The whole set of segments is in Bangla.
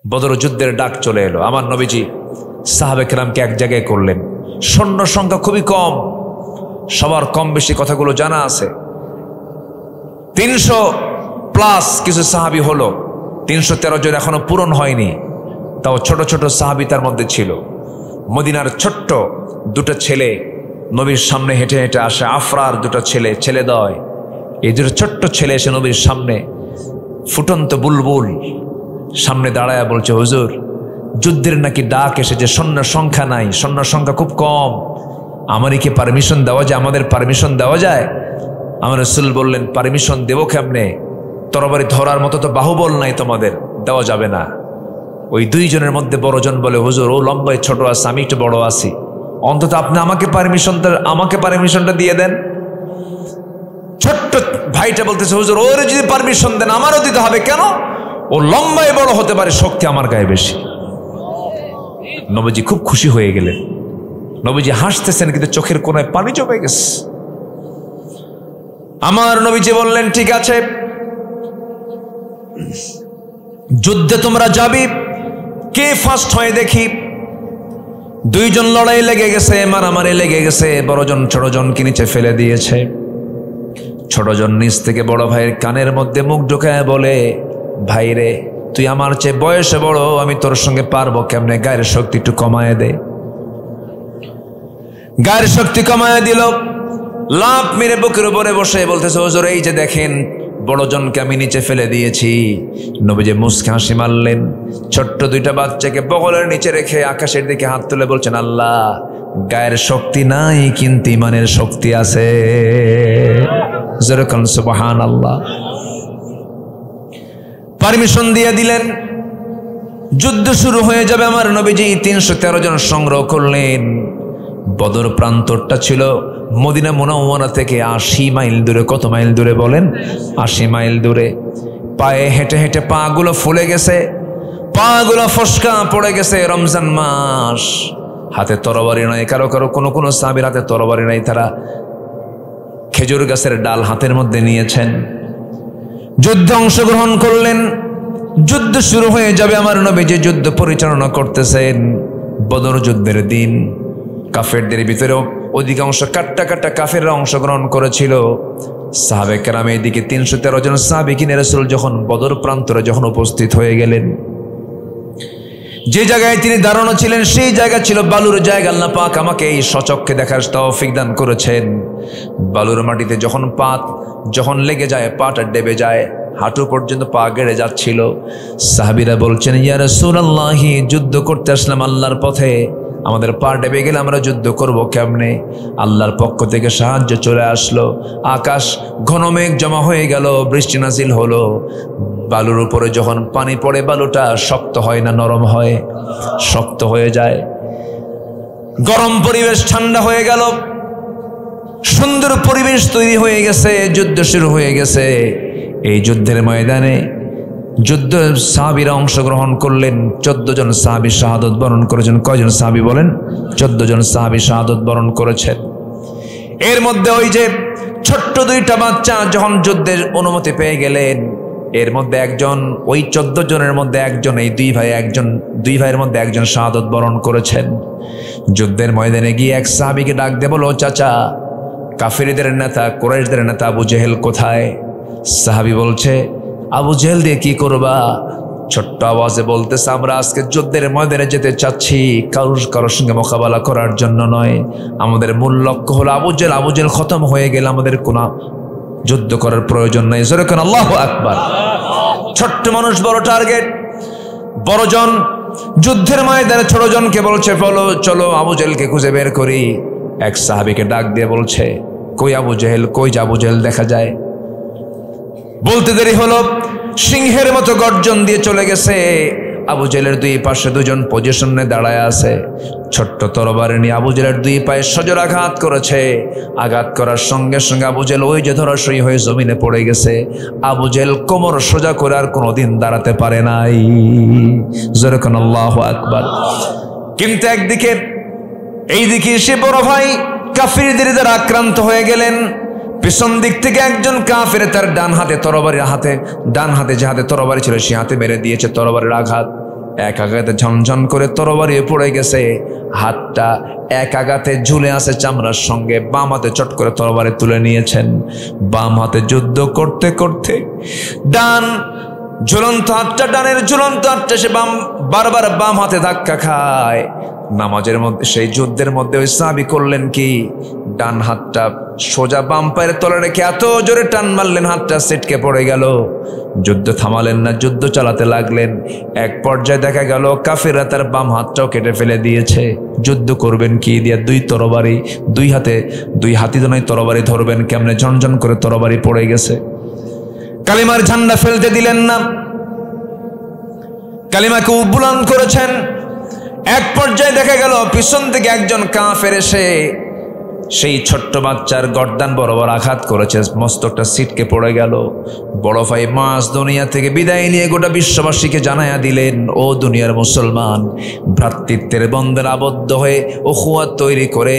বদর যুদ্ধের ডাক চলে এলো। আমার নবীজি সাহাবে কেরামকে এক জায়গায় করলেন। সৈন্য সংখ্যা খুবই কম, সবার কম বেশি কথাগুলো জানা আছে। 300+ কিছু সাহাবি হলো, 313 জন এখনো পূরণ হয়নি। তাও ছোট ছোট সাহাবি তার মধ্যে ছিল। মদিনার ছোট্ট দুটো ছেলে নবীর সামনে হেঁটে হেঁটে আসে। আফরার দুটো ছেলেদয়, এই দুটো ছোট্ট ছেলে এসে নবীর সামনে ফুটন্ত বুলবুল সামনে দাঁড়ায় বলছে, হুজুর যুদ্ধের নাকি ডাক এসেছে, সৈন্য সংখ্যা নাই, সৈন্য সংখ্যা খুব কম, আমারই কি পারমিশন দেওয়া যায়? আমাদের পারমিশন দেওয়া যায়? আমার রাসূল বললেন, পারমিশন দেবো কেমনে? তরবারি ধরার মতো তো বাহুবল নাই, তোমাদের দেওয়া যাবে না। ওই দুইজনের মধ্যে বড়জন বলে, হুজুর ও লম্বায় ছোট আছে, আমি একটু বড় আছি, অন্তত আপনি আমাকে পারমিশনটা দিয়ে দেন। ছোট্ট ভাইটা বলতেছে, হুজুর ওর যদি পারমিশন দেন আমারও দিতে হবে। কেন? ও লম্বায় বড় হতে পারে, শক্তি আমার গায়ে বেশি। নবীজি খুব খুশি হয়ে গেলেন। নবীজি হাসতেছেন কিন্তু চোখের কোণায় পানি জমে গেছে। আমার নবীজি বললেন, ঠিক আছে, যুদ্ধে তোমরা যাবে, কে ফার্স্ট হয় দেখি। দুইজন লড়াই লেগে গেছে, মারামারি লেগে গেছে। বড়জন ছোটজনকে নিচে ফেলে দিয়েছে। ছোটজন নিচ থেকে বড় ভাইয়ের কানের মধ্যে মুখ ঢুকায় বলে, ভাই রে, তুই আমার চেয়ে বয়সে বড়, আমি তোর সঙ্গে পারবো কেমনে? গায়ের শক্তি একটু কমায় দে। গায়ের শক্তি কমায় দিল। লাফ মেরে বুকের উপরে বসে বলতেছে, হুজুর এই যে দেখেন, বড়জনকে আমি নিচে ফেলে দিয়েছি। নবীজি মুস্কি হাসি মারলেন। ছোট্ট দুইটা বাচ্চাকে বগলের নিচে রেখে আকাশের দিকে হাত তুলে বলছেন, আল্লাহ, গায়ের শক্তি নাই কিন্তু ইমানের শক্তি আছে। যেরকম সুবহানাল্লাহ। পারমিশন দিয়ে দিলেন, যুদ্ধ শুরু হয়ে যাবে। আমার নবীজি 313 জন সংগ্রহ করলেন। বদর প্রান্তরটা ছিল মদিনা মুনাওয়ারা থেকে 80 মাইল দূরে। কত মাইল দূরে বলেন? 80 মাইল দূরে। পায়ে হেঁটে হেঁটে পা গুলো ফুলে গেছে, পা গুলো ফসকা পড়ে গেছে। রমজান মাস, হাতে তরবারি নাই। কারো কারো কোনো সাহাবীর হাতে তরবারি নাই, তারা খেজুর গাছের ডাল হাতের মধ্যে নিয়েছেন। যুদ্ধে অংশগ্রহণ করলেন। যুদ্ধ শুরু হয়ে যাবে। আমার নবীজি যুদ্ধ পরিচালনা করতেছেন। বদর যুদ্ধের দিন কাফেরদের ভিতরেও অধিকাংশ কাট্টা কাফেররা অংশগ্রহণ করেছিল। সাহাবে কেরাম এদিকে 313 জন সাহাবী কিনে রাসূল যখন বদর প্রান্তরে যখন উপস্থিত হয়ে গেলেন, যে জায়গায় তিনি দাঁড়ানো ছিলেন সেই জায়গা ছিল বালুর জায়গা। আল্লাহ পাক আমাকে এই সচক্ষে দেখার তৌফিক দান করেছেন। বালুর মাটিতে যখন লেগে যায়, পাটা ডেবে যায়, হাঁটু পর্যন্ত পা গেড়ে যাচ্ছিল। সাহাবীরা বলছেন, ইয়া রাসূলুল্লাহ, যুদ্ধ করতে আসলাম আল্লাহর পথে, আমাদের পা ডেবে গেলে আমরা যুদ্ধ করব কেমনে? আল্লাহর পক্ষ থেকে সাহায্য চলে আসলো। আকাশ ঘন মেঘ জমা হয়ে গেল, বৃষ্টি নাজিল হলো। বালুর উপরে যখন পানি পড়ে, বালুটা শক্ত হয় না নরম হয়? শক্ত হয়ে যায়। গরম পরিবেশ ঠান্ডা হয়ে গেল, সুন্দর পরিবেশ তৈরি হয়ে গেছে। যুদ্ধ শুরু হয়ে গেছে। এই যুদ্ধের ময়দানে সাহাবীরা অংশগ্রহণ করলেন। 14 জন সাহাবী শাহাদত বরণ করেছেন। কয়জন সাহাবী বলেন? 14 জন সাহাবী শাহাদত বরণ করেছেন। এর মধ্যে ওই যে ছোট্ট দুইটা বাচ্চা যখন যুদ্ধের অনুমতি পেয়ে গেলেন, এর মধ্যে একজন, ওই 14 জনের মধ্যে একজন, এই দুই ভাইয়ের মধ্যে একজন শাহাদত বরণ করেছেন। যুদ্ধের ময়দানে গিয়ে এক সাহাবীকে ডাক দিয়ে বলল, চাচা, কাফেরদের নেতা, কুরাইশদের নেতা আবু জেহেল কোথায়? সাহাবী বলছে, আবু জেহেল দিয়ে কি করবা? ছোট্ট আওয়াজে বলতেছে, আমরা আজকে যুদ্ধের ময়দানে যেতে চাচ্ছি, কারোর সঙ্গে মোকাবেলা করার জন্য নয়। আমাদের মূল লক্ষ্য হলো আবু জেহেল খতম হয়ে গেলে আমাদের কোনো যুদ্ধ করার প্রয়োজন নাই। জোরে কোন আল্লাহু আকবার। ছোট্ট মানুষ, বড় টার্গেট। বড়জন যুদ্ধের ময়দানে ছোটজনকে বলছে, চলো আবু জেহেলকে খুঁজে বের করি। এক সাহাবীকে ডাক দিয়ে বলছে, কই আবু জেহেল, কই যে আবু জেহেল দেখা যায়? বলতে দেরি হলো, সিংহের মতো গর্জন দিয়ে চলে গেছে। আবু জেহেলের দুই পাশে দুজন পজিশনে দাঁড়ায় আছে। ছোট্ট তরবারি নিয়ে আবু জেহেলের দুই পায়ে সজোর আঘাত করেছে। আঘাত করার সঙ্গে সঙ্গে আবু জেহেল ওই যে ধরাশয়ী হয়ে জমিনে পড়ে গেছে। আবু জেহেল কোমর সোজা করে আর কোনোদিন দাঁড়াতে পারে নাই। জোরে কোন আল্লাহু আকবার। কিন্তু এইদিকে সে বড় ভাই কাফিরদের দ্বারা আক্রান্ত হয়ে গেলেন। পিছন দিক থেকে একজন কাফের তার ডান হাতে যে হাতে তরবারি ছিল সে হাতে মেরে দিয়েছে তরবারির আঘাত। এক আঘাতে ঝনঝন করে তরবারি পড়ে গেছে, হাতটা এক আঘাতে ঝুলে আছে চামড়ার সঙ্গে, বাম হাতে চট করে তরবারি তুলে নিয়েছেন। বাম হাতে যুদ্ধ করতে করতে ডান ঝুলন্ত হাতটা, ডানের ঝুলন্ত হাতটা সে বারবার বাম হাতে ধাক্কা খায়। নামাজের মধ্যে সেই যুদ্ধের মধ্যে ওই সাহাবী করলেন কি, ডান হাতটা সোজা বাম পায়ের তলে রেখে এত জোরে টান মারলেন হাতটা ছিটকে পড়ে গেল। যুদ্ধ থামালেন না, যুদ্ধ চালাতে লাগলেন। এক পর্যায়ে দেখা গেল কাফিররা তার বাম হাতটাও কেটে ফেলে দিয়েছে। যুদ্ধ করবেন কি দিয়ে? দুই তরবারি, দুই হাতি দোনায় তরবারি ধরবেন কেমনে? ঝনঝন করে তরবারি পড়ে গেছে। কালিমার ঝান্ডা ফেলতে দিলেন না, কালিমাকে উবুলান করেছেন। এক পর্যায়ে দেখা গেল পিছন থেকে একজন কাফের এসে সেই ছোট্ট বাচ্চার গর্দান বরাবর আঘাত করেছে, মস্তকটা ছিটকে পড়ে গেল। বড় ভাই মাস দুনিয়া থেকে বিদায় নিয়ে গোটা বিশ্ববাসীকে জানায়া দিলেন, ও দুনিয়ার মুসলমান, ভ্রাতৃত্বের বন্ধনে আবদ্ধ হয়ে উখুয়াত তৈরি করে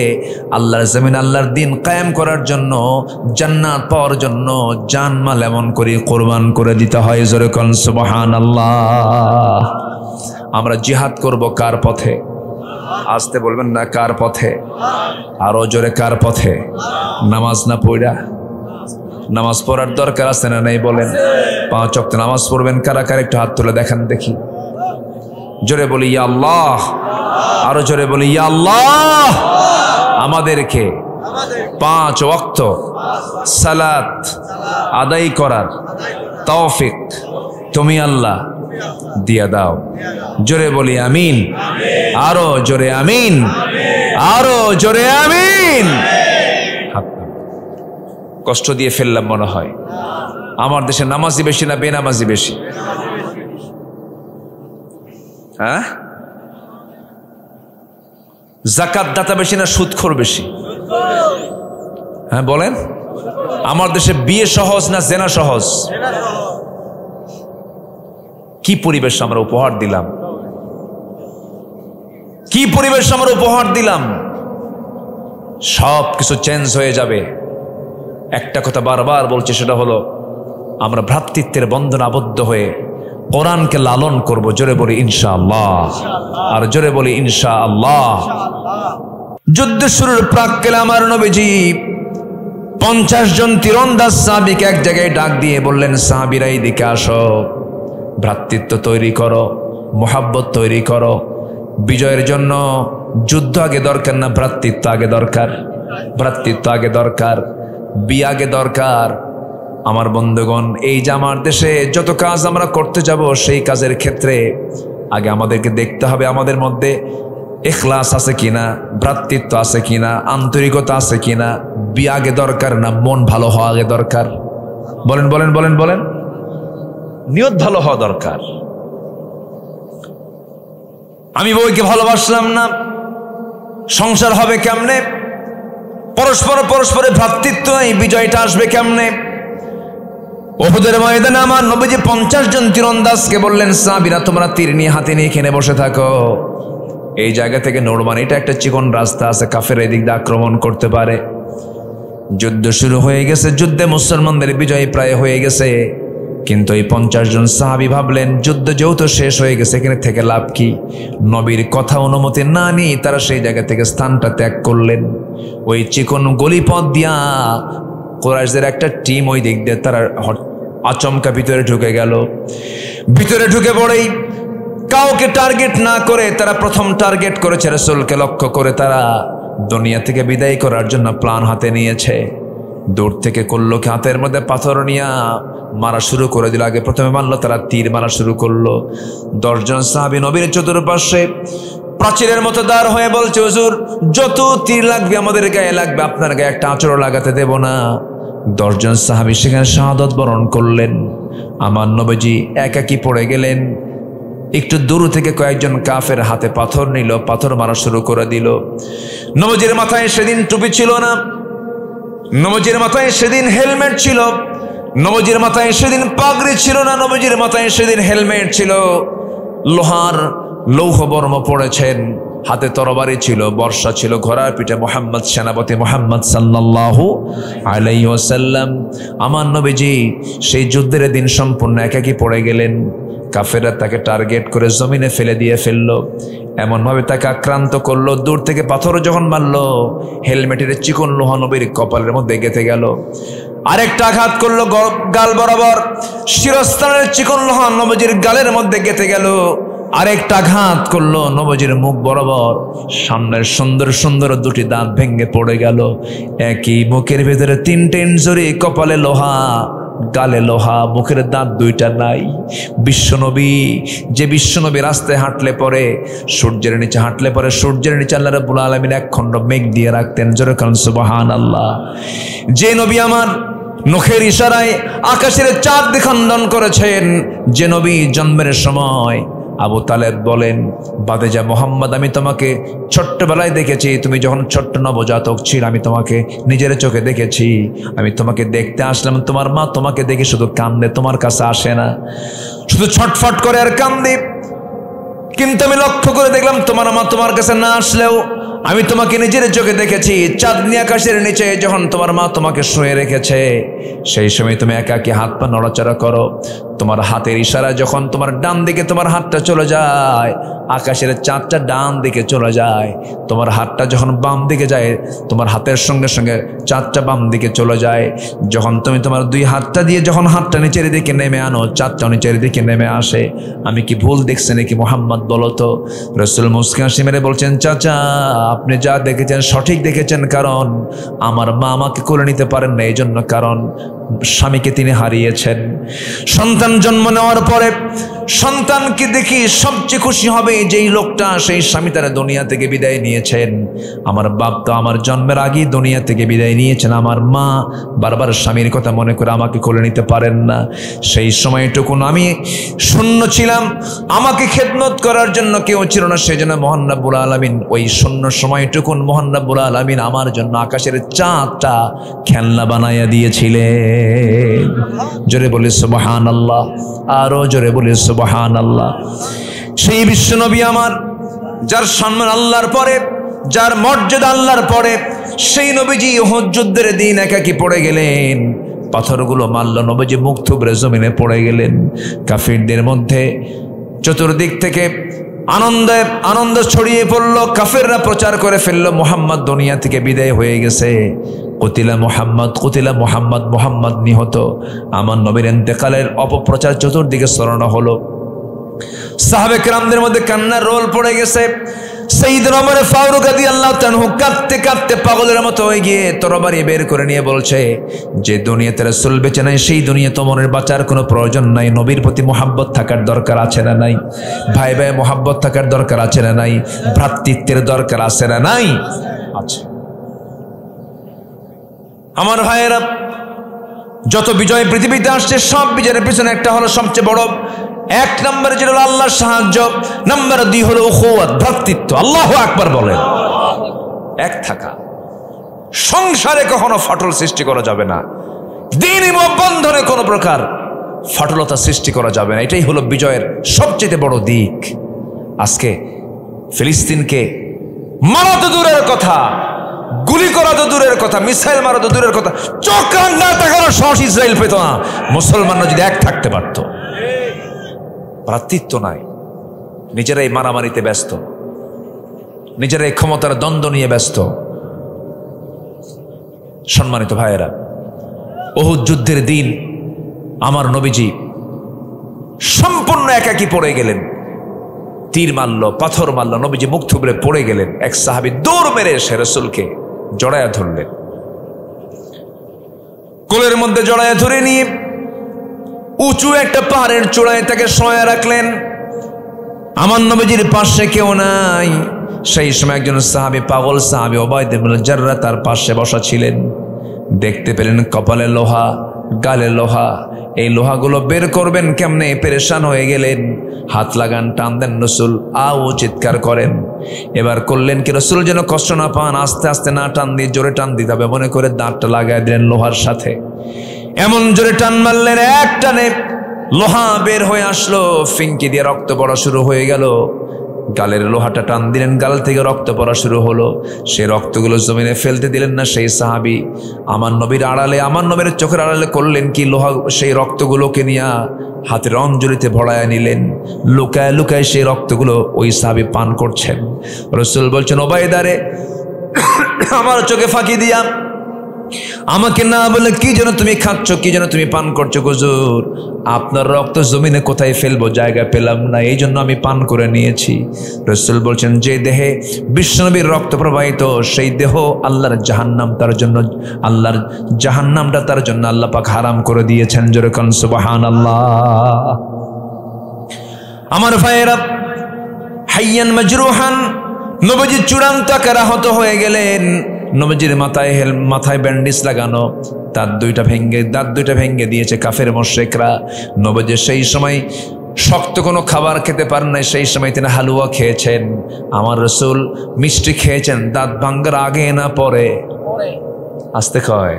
আল্লাহর জমিন, আল্লাহর দিন কায়েম করার জন্য, জান্নাত পাওয়ার জন্য জানমাল এমন করে কোরবান করে দিতে হয়। জোরে কোন সুবহানাল্লাহ। আমরা জিহাদ করব কার পথে? আসতে বলবেন না, কার পথে? আরো জোরে, কার পথে? নামাজ না পড়া? নামাজ পড়ার দরকার আছে না নাই বলেন? 5 ওয়াক্ত নামাজ পড়বেন কারা কারা? একটু হাত তুলে দেখান দেখি। জোরে বলি ইয়া আল্লাহ, আরো জোরে বলি ইয়া আল্লাহ। আমাদেরকে 5 ওয়াক্ত সালাত আদায় করার তৌফিক তুমি আল্লাহ দিয়া দাও। জোরে বলি আমিন, আরো জোরে আমিন, আরো জোরে আমিন। কষ্ট দিয়ে ফেললাম মনে হয়। আমার দেশে নামাজি বেশি না বেনামাজি বেশি? হ্যাঁ, যাকাত দাতা বেশি না সুদখোর বেশি? হ্যাঁ বলেন। আমার দেশে বিয়ে সহজ না জেনা সহজ? কি পরিবেশ আমরা উপহার দিলাম, কি পরিবেশ আমরা উপহার দিলাম। সব কিছু চেঞ্জ হয়ে যাবে। একটা কথা বারবার বলছি, সেটা হলো আমরা ভ্রাতৃত্বের বন্ধন আবদ্ধ হয়ে কোরআনকে লালন করব। জোরে বলি ইনশাআল্লাহ, আর জোরে বলি ইনশাআল্লাহ। যুদ্ধ শুরুর প্রাক্কালে আমার নবীজি 50 জন তীরন্দাজ সাহাবীকে এক জায়গায় ডাক দিয়ে বললেন, সাহাবীরা এইদিকে আসো, ভ্রাতৃত্ব তৈরি করো, মোহাব্বত তৈরি করো। বিজয়ের জন্য যুদ্ধ আগে দরকার না, ভ্রাতৃত্ব আগে দরকার। ভ্রাতৃত্ব আগে দরকার, বিয়ে আগে দরকার। আমার বন্ধুগণ, এই যে আমার দেশে যত কাজ আমরা করতে যাব, সেই কাজের ক্ষেত্রে আগে আমাদেরকে দেখতে হবে আমাদের মধ্যে ইখলাস আছে কিনা, ভ্রাতৃত্ব আছে কিনা, আন্তরিকতা আছে কিনা। বিয়ে আগে দরকার না মন ভালো হওয়া আগে দরকার? বলেন বলেন বলেন বলেন। নিয়ত ভালো হওয়া দরকার। আমি বউকে ভালোবাসলাম না, সংসার হবে কেমনে? পরস্পরে ভ্রাতৃত্ব, এই বিজয়টা আসবে কেমনে? উহুদের ময়দানে আমার নবীজি 50 জন তীরন্দাজকে বললেন, সাহাবীরা তোমরা তীর নিয়ে হাতে নিয়ে এখানে বসে থাকো। এই জায়গা থেকে নড়মান, এটা একটা চিকন রাস্তা আছে, কাফের এই দিক দিয়ে আক্রমণ করতে পারে। যুদ্ধ শুরু হয়ে গেছে, যুদ্ধে মুসলমানদের বিজয় প্রায় হয়ে গেছে। কিন্তু এই 50 জন সাহাবী ভাবলেন, যুদ্ধ যেহেতু শেষ হয়ে গেছে, এখানে থেকে লাভ কি? নবীর কথা অনুমতি না নিয়ে তারা সেই জায়গা থেকে স্থানটা ত্যাগ করলেন। ওই চিকন গলিপথ দিয়া কুরাইশদের একটা টিম ওই দিক দিয়ে তারা আচমকা ভিতরে ঢুকে গেল। ভিতরে ঢুকে পড়েই কাউকে টার্গেট না করে তারা প্রথম টার্গেট করেছে রাসূলকে লক্ষ্য করে। তারা দুনিয়া থেকে বিদায় করার জন্য প্ল্যান হাতে নিয়েছে। দূর থেকে করলো কি, হাতের মধ্যে পাথর নিয়ে মারা শুরু করে দিল। আগে প্রথমে মারলো, তারা তীর মারা শুরু করলো। 10 জন সাহাবী নবীর চতুর্পাশে প্রাচীরের মতো দাঁড় হয়ে বলছে, হুজুর যত তীর লাগবে আমাদের গায়ে লাগবে, আপনার গায়ে একটা আঁচড়ও লাগাতে দেব না। 10 জন সাহাবী সেখানে শাহাদাত বরণ করলেন। আমার নবীজি একাকী পড়ে গেলেন। একটু দূর থেকে কয়েকজন কাফের হাতে পাথর নিল, পাথর মারা শুরু করে দিল। নবীজির মাথায় সেদিন টুপি ছিল না, নবীজির মাথায় সেদিন হেলমেট ছিল, নবীজির মাথায় সেদিন পাগড়ি ছিল না, নবীজির মাথায় সেদিন হেলমেট ছিল। লোহার লৌহ বর্ম পড়েছেন, হাতে তরবারি ছিল, বর্ষা ছিল, ঘোড়ার পিঠে মুহাম্মদ, সেনাপতি মুহাম্মদ সাল্লাল্লাহু আলাইহি ওয়াসাল্লাম। আমার নবীজি সেই যুদ্ধের দিন সম্পূর্ণ একাকী পড়ে গেলেন। কাফেররা তাকে টার্গেট করে জমিনে ফেলে দিয়ে ফেললো, এমনভাবে তাকে আক্রান্ত করলো, দূর থেকে পাথর যখন মারলো হেলমেটের চিকন লোহা নবীর কপালের মধ্যে গেঁথে গেল। আরেকটা আঘাত করলো গাল বরাবর, শিরস্ত্রাণের চিকন লোহা নবীজির গালের মধ্যে গেঁথে গেল। আরেকটা আঘাত করলো নবীজির মুখ বরাবর, সামনের সুন্দর সুন্দর দুটি দাঁত ভেঙে পড়ে গেল। একই মুখের ভেতরে 3টে ইনজুরি, কপালে লোহা, গালে লোহা, মুখের দাঁত 2টা নাই। বিশ্বনবী, যে বিশ্বনবী রাস্তায় হাঁটলে পরে, সূর্যের নিচে হাঁটলে পরে সূর্যের নিচে আল্লাহ রাব্বুল আলামিন এক খণ্ড মেঘ দিয়ে রাখতেন। জোরে কান সুবহানাল্লাহ। যে নবী আমার নখের ইশারায় আকাশের চাঁদ খণ্ডন করেছেন, যে নবী জন্মের সময় আবু তালেব বলেন, বাদেজা মোহাম্মদ, আমি তোমাকে ছোট্টবেলায় দেখেছি, তুমি যখন ছোট্ট নবজাতক ছিল আমি তোমাকে নিজের চোখে দেখেছি। আমি তোমাকে দেখতে আসলাম, তোমার মা তোমাকে দেখে শুধু কান্দে, তোমার কাছে আসে না, শুধু ছটফট করে আর কান্দে। কিন্তু আমি লক্ষ্য করে দেখলাম তোমার মা তোমার কাছে না আসলেও আমি তোমাকে নিজের চোখে দেখেছি। চাঁদনি আকাশের নিচে যখন তোমার মা তোমাকে শুয়ে রেখেছে, সেই সময় তুমি একাকী হাত পা নড়াচড়া করো। তোমার হাতের ইশারা যখন তোমার ডান দিকে তোমার হাতটা চলে যায়, আকাশের চাঁদটা ডান দিকে চলে যায়। তোমার হাতটা যখন বাম দিকে যায়, তোমার হাতের সঙ্গে সঙ্গে চাঁদটা বাম দিকে চলে যায়। যখন তুমি তোমার 2 হাতটা দিয়ে যখন হাতটা নিচের দিকে নেমে আনো, চাঁদটা নিচের দিকে নেমে আসে। আমি কি ভুল দেখছি নাকি মোহাম্মদ, বলো তো? রাসূল মুস্কি হাসি মেরে বলছেন, চাচা আপনি যা দেখেছেন সঠিক দেখেছেন, কারণ আমার মা আমাকে কোলে নিতে পারেন না, এই জন্য, কারণ স্বামীকে তিনি হারিয়েছেন। সন্তান জন্ম নেওয়ার পরে সন্তানকে দেখি সবচেয়ে খুশি হবে যেই লোকটা সেই স্বামী তারা দুনিয়া থেকে বিদায় নিয়েছেন। আমার বাপ তো আমার জন্মের আগেই দুনিয়া থেকে বিদায় নিয়েছেন। আমার মা বারবার স্বামীর কথা মনে করে আমাকে কোলে নিতে পারেন না। সেই সময়টুকুন আমি শূন্য ছিলাম, আমাকে খেদমত করার জন্য কেউ ছিল না। সেই জন্য মহান রব্বুল আলামিন ওই শূন্য সময়টুকুন মহান রব্বুল আলামিন আমার জন্য আকাশের চাঁদটা খেলনা বানাইয়া দিয়েছিলেন। জোরে বলি সুবহানাল্লাহ, আরো জোরে বলি সুবহানাল্লাহ। সেই বিশ্বনবী আমার, যার সম্মান আল্লাহর পরে, যার মর্যাদা আল্লাহর পরে, সেই নবীজি উহুদ যুদ্ধের দিন একাকী পড়ে গেলেন। পাথরগুলো মারল, নবীজি মুখ থুবড়ে জমিনে পড়ে গেলেন। কাফিরদের মধ্যে চতুর্দিক থেকে আনন্দ ছড়িয়ে পড়ল। কাফেররা প্রচার করে ফেললো মুহাম্মদ দুনিয়া থেকে বিদায় হয়ে গেছে। কুতিলা মুহাম্মদ, কুতিলা মুহাম্মদ, মুহাম্মদ নিহত। আমার নবীর ইন্তেকালের অপপ্রচার চতুর্দিকে ছড়ানো হলো। সাহাবে কেরামদের মধ্যে কান্নার রোল পড়ে গেছে। সাইয়েদনা ওমর ফারুক রাদিয়াল্লাহু তাআলা কাঁদতে কাঁদতে পাগলের মতো হয়ে গিয়ে তরবারি বের করে নিয়ে বলছে, যে দুনিয়াতে রাসূল বেঁচে নাই সেই দুনিয়াতে ওমরের বাঁচার কোনো প্রয়োজন নাই। নবীর প্রতি মুহাব্বত থাকার দরকার আছে না নাই? ভাই ভাই মুহাব্বত থাকার দরকার আছে না নাই? ভ্রাতৃত্বের দরকার আছে না নাই? আছে। আমার ভাইয়েরা, যত বিজয় পৃথিবীতে আসছে সব বিজয়ের পিছনে একটা হলো সবচেয়ে বড়, 1 নম্বরে যেটা হলো আল্লাহর সাহায্য, নাম্বার 2 হলো উখুওয়াত, ভ্রাতৃত্ব। আল্লাহু আকবার বলেন। এক থাকা। সংসারে কখনো ফাটল সৃষ্টি করা যাবে না, দ্বীনি বন্ধনে কোনো প্রকার ফাটলতা সৃষ্টি করা যাবে না। এটাই হলো বিজয়ের সবচেয়ে বড় দিক। আজকে ফিলিস্তিনকে মারা তো দূরের কথা, গুলি করা তো দূরের কথা, মিসাইল মারা তো দূরের কথা, চোখ রান্না তাকানোর সাহস ইসরায়েল পেত না। মুসলমানরা যদি এক থাকতে পারত। ভ্রাতৃত্ব নাই, নিজেরাই মারামারিতে ব্যস্ত, নিজেরাই ক্ষমতার দ্বন্দ্ব নিয়ে ব্যস্ত। সম্মানিত ভাইয়েরা, উহুদ যুদ্ধের দিন আমার নবীজি সম্পূর্ণ একাকী পড়ে গেলেন। তীর মারল, পাথর মারল, নবীজি মুখ থুবড়ে পড়ে গেলেন। এক সাহাবী দৌড় মেরে এসে রাসূলকে জড়ায়া ধরলেন, কোলের মধ্যে জড়ায়া ধরে নিয়ে উঁচু একটা পাহাড়ের চূড়ায় তাকে শোয়া রাখলেন। আমার নবীজির পাশে কেউ নাই। সেই সময় একজন সাহাবী, পাগল সাহাবী উবাইদা ইবনে জাররাহ তার পাশে বসা ছিলেন। দেখতে পেলেন কপালে লোহা, গালে লোহা। এই লোহাগুলো বের করবেন কেমনে, পেরেশান হয়ে গেলেন। হাত লাগান, টান দেন, রাসূল আও চিৎকার করেন। এবার করলেন কি, রাসূল যেন কষ্ট না পান, আস্তে আস্তে না টান দিয়ে জোরে টান দিতে হবে মনে করে দাঁতটা লাগাই দিলেন লোহার সাথে। এমন জোরে টান মারলেন, এক টানে লোহা বের হয়ে আসলো, ফিঙ্কি দিয়ে রক্ত পড়া শুরু হয়ে গেল। গালের লোহাটা টান দিলেন, গাল থেকে রক্ত পড়া শুরু হলো। সেই রক্তগুলো জমিনে ফেলতে দিলেন না সেই সাহাবী। আমার নবীর আড়ালে, আমার নবীর চোখের আড়ালে করলেন কি, লোহা সেই রক্তগুলোকে নিয়ে হাতের অঞ্জলিতে ভরায়া নিলেন। লুকায় লুকায় সেই রক্তগুলো ওই সাহাবী পান করছেন। রাসূল বলছেন, ওবাইদারে আমার চোখে ফাঁকি দিয়া আমাকে না বলে কি যেন তুমি খাচ্ছ, কি যেন তুমি পান করছো? হুজুর, আপনার রক্ত জমিনে কোথায় ফেলবো, জায়গা পেলাম না, এই জন্য আমি পান করে নিয়েছি। রাসূল বলছেন, যে দেহে বিশ্বনবীর রক্ত প্রবাহিত, সেই দেহ আল্লাহর জাহান্নাম তার জন্য, আল্লাহর জাহান্নামটা তার জন্য আল্লাহ পাক হারাম করে দিয়েছেন। জোরে কোন সুবহানাল্লাহ। আমার ভাইয়েরা, হাইয়ান মাজরুহান, নবীজি চূড়ান্ত আকারে আহত হয়ে গেলেন। নবীজির মাথায় ব্যান্ডেজ লাগানো, দাঁত দুইটা ভেঙে দিয়েছে কাফের মুশরিকরা। নবীজি সেই সময় শক্ত কোনো খাবার খেতে পারেন নাই, সেই সময় তিনি হালুয়া খেয়েছেন। আমার রাসূল মিষ্টি খেয়েছেন দাঁত ভাঙ্গার আগে না পরে, আসতে কয়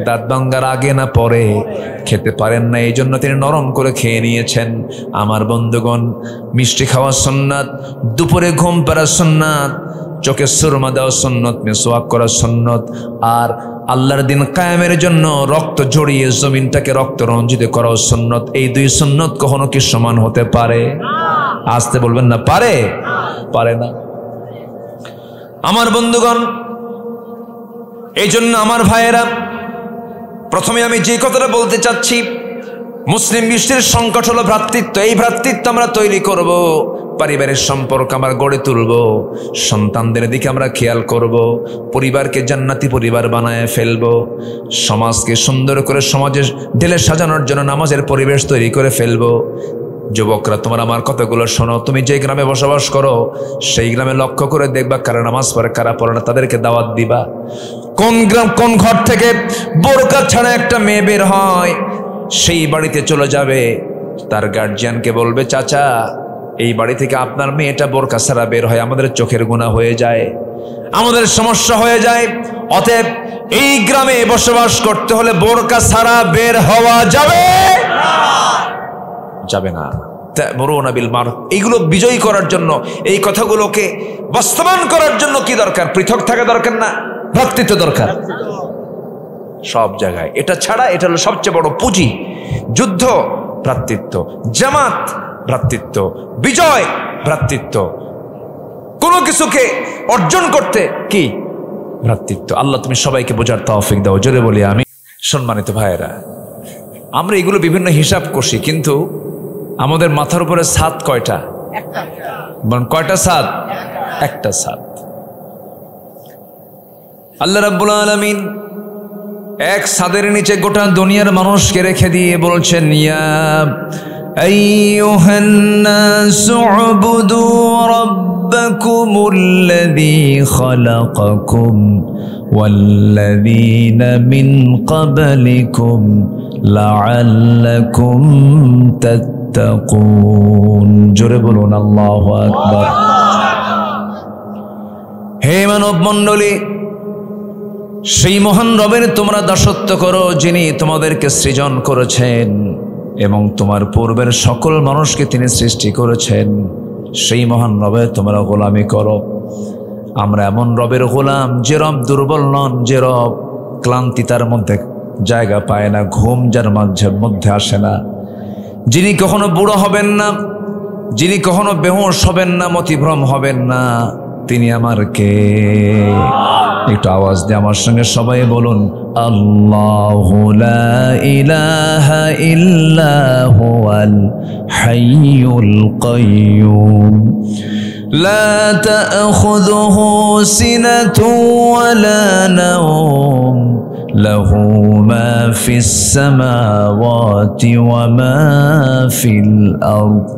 দাঁত ভাঙ্গার আগে না পরে, খেতে পারেন না, এই জন্য তিনি নরম করে খেয়ে নিয়েছেন। আমার বন্ধুগণ, মিষ্টি খাওয়া সুন্নাত, দুপুরে ঘুম পাড়া সুন্নাত, চোখে সুরমা দেওয়া সুন্নত, মিসওয়াক করা সুন্নত, আর আল্লাহর দিন কায়েমের জন্য রক্ত জড়িয়ে জমিনটাকে রক্ত রঞ্জিত করা সুন্নত। এই দুই সুন্নত কখনো কি সমান হতে পারে? আসতে বলবেন না, পারে? পারে না। আমার বন্ধুগণ, এই জন্য আমার ভাইয়েরা, প্রথমে আমি যে কথাটা বলতে চাচ্ছি, মুসলিম বিশ্বের সংকট হলো ভ্রাতৃত্ব। এই ভ্রাতৃত্ব আমরা তৈরি করব, পারিবারিক সম্পর্ক আমরা গড়ে তুলব, সন্তানদের দিকে আমরা খেয়াল করব, পরিবারকে জান্নাতি পরিবার বানায় ফেলব, সমাজকে সুন্দর করে সমাজে ঢেলে সাজানোর জন্য নামাজের পরিবেশ তৈরি করে ফেলব। যুবকরা, তোমার আমার কথাগুলো শোনো। তুমি যে গ্রামে বসবাস করো, সেই গ্রামে লক্ষ্য করে দেখবা কারা নামাজ পড়ে কারা পড়ে না, তাদেরকে দাওয়াত দিবা। কোন ঘর থেকে বোরকা ছাড়া একটা মেয়ে বের হয়, সেই বাড়িতে চলে যাবে, তার গার্জিয়ানকে বলবে, চাচা এই বাড়ি থেকে আপনার মেয়েটা বোরকা ছাড়া বের হয়, আমাদের চোখের গুনাহ হয়ে যায়, আমাদের সমস্যা হয়ে যায়। অতএব এই গ্রামে বসবাস করতে হলে বোরকা ছাড়া বের হওয়া যাবে না। তা'মুরুনা বিল মারুফ, এইগুলো বিজয়ী করার জন্য, এই কথাগুলোকে বাস্তবায়ন করার জন্য কি দরকার? পৃথক থাকা দরকার না, ভ্রাতৃত্ব দরকার সব জায়গায়। এটা ছাড়া, এটা হলো সবচেয়ে বড় পুঁজি। যুদ্ধ ভ্রাতৃত্ব, জামাত ভ্রাতৃত্ব, বিজয় ভ্রাতৃত্ব, কোনো কিছুকে অর্জন করতে কি ভ্রাতৃত্ব। আল্লাহ তুমি সবাইকে বোঝার তৌফিক দাও, জোরে বলি আমি। সম্মানিত ভাইয়েরা, আমরা এগুলো বিভিন্ন হিসাব কষি, কিন্তু আমাদের মাথার উপরে ছাদ কয়টা? কয়টা ছাদ? একটা ছাদ। আল্লাহ রাব্বুল আলামিন এক ছাদের নিচে গোটা দুনিয়ার মানুষকে রেখে দিয়ে বলছেন, ইয়া আইয়ুহান নাসু উবুদু রাব্বাকুমুল্লাযী খালাকাকুম ওয়াল্লাযীনা মিন ক্বাবলিকুম লাআল্লাকুম তাত্তাকুন। জোরে বলুন আল্লাহু আকবার। হে মানব মণ্ডলী, সেই মহান রবের তোমরা দাসত্ব করো, যিনি তোমাদেরকে সৃজন করেছেন এবং তোমার পূর্বের সকল মানুষকে তিনি সৃষ্টি করেছেন। সেই মহান রবের তোমরা গোলামি করো। আমরা এমন রবের গোলাম, যে রব দুর্বল নন, যে রব ক্লান্তি তার মধ্যে জায়গা পায় না, ঘুম যার মধ্যে আসে না, যিনি কখনো বুড়ো হবেন না, যিনি কখনো বেহুশ হবেন না, মতিভ্রম হবেন না, তিনি আমার কে? একটু আওয়াজ দিয়ে আমার সঙ্গে সবাই বলুন, আল্লাহু লা ইলাহা ইল্লা হুয়াল হাইয়ুল কাইয়্যুম লা তা'খুযুহু সিনাতুন ওয়া লা নাওম লাহু মা ফিস সামাওয়াতি ওয়া মা ফিল আরদ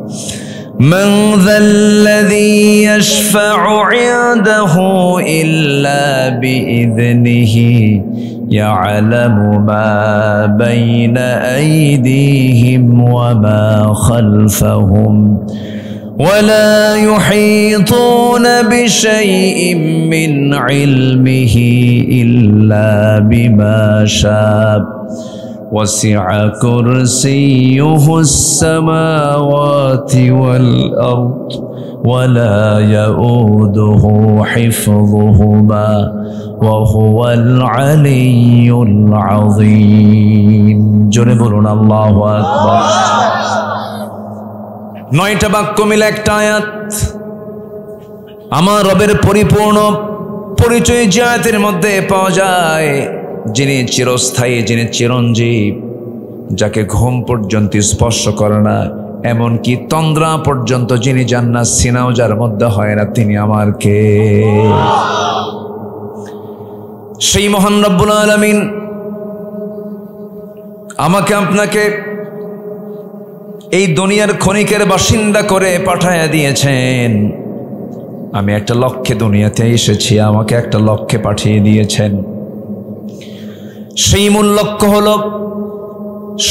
من ذا الذي يشفع عنده إلا بإذنه يعلم ما بين أيديهم وما خلفهم ولا يحيطون بشيء من علمه إلا بما شاء وسع كرسيه السماوات والأرض ولا يؤوده حفظهما وهو العلي العظيم জোরে বলুন আল্লাহু আকবার। 9টা বাক্য মিলে একটা আয়াত। আমার রবের পরিপূর্ণ পরিচয় যে আয়াতের মধ্যে পাওয়া যায়, যিনি চিরস্থায়ী, যিনি চিরঞ্জীব, যাকে ঘুম পর্যন্ত স্পর্শ করে না, এমনকি তন্দ্রা পর্যন্ত যিনি জান্নাত সিনাও যার মধ্যে হয় না, তিনি আমার কে? সেই মহান রব্বুল আলামিন আমাকে আপনাকে এই দুনিয়ার ক্ষণিকের বাসিন্দা করে পাঠায়া দিয়েছেন। আমি একটা লক্ষ্যে দুনিয়াতে এসেছি, আমাকে একটা লক্ষ্যে পাঠিয়ে দিয়েছেন। সেই মূল লক্ষ্য হলো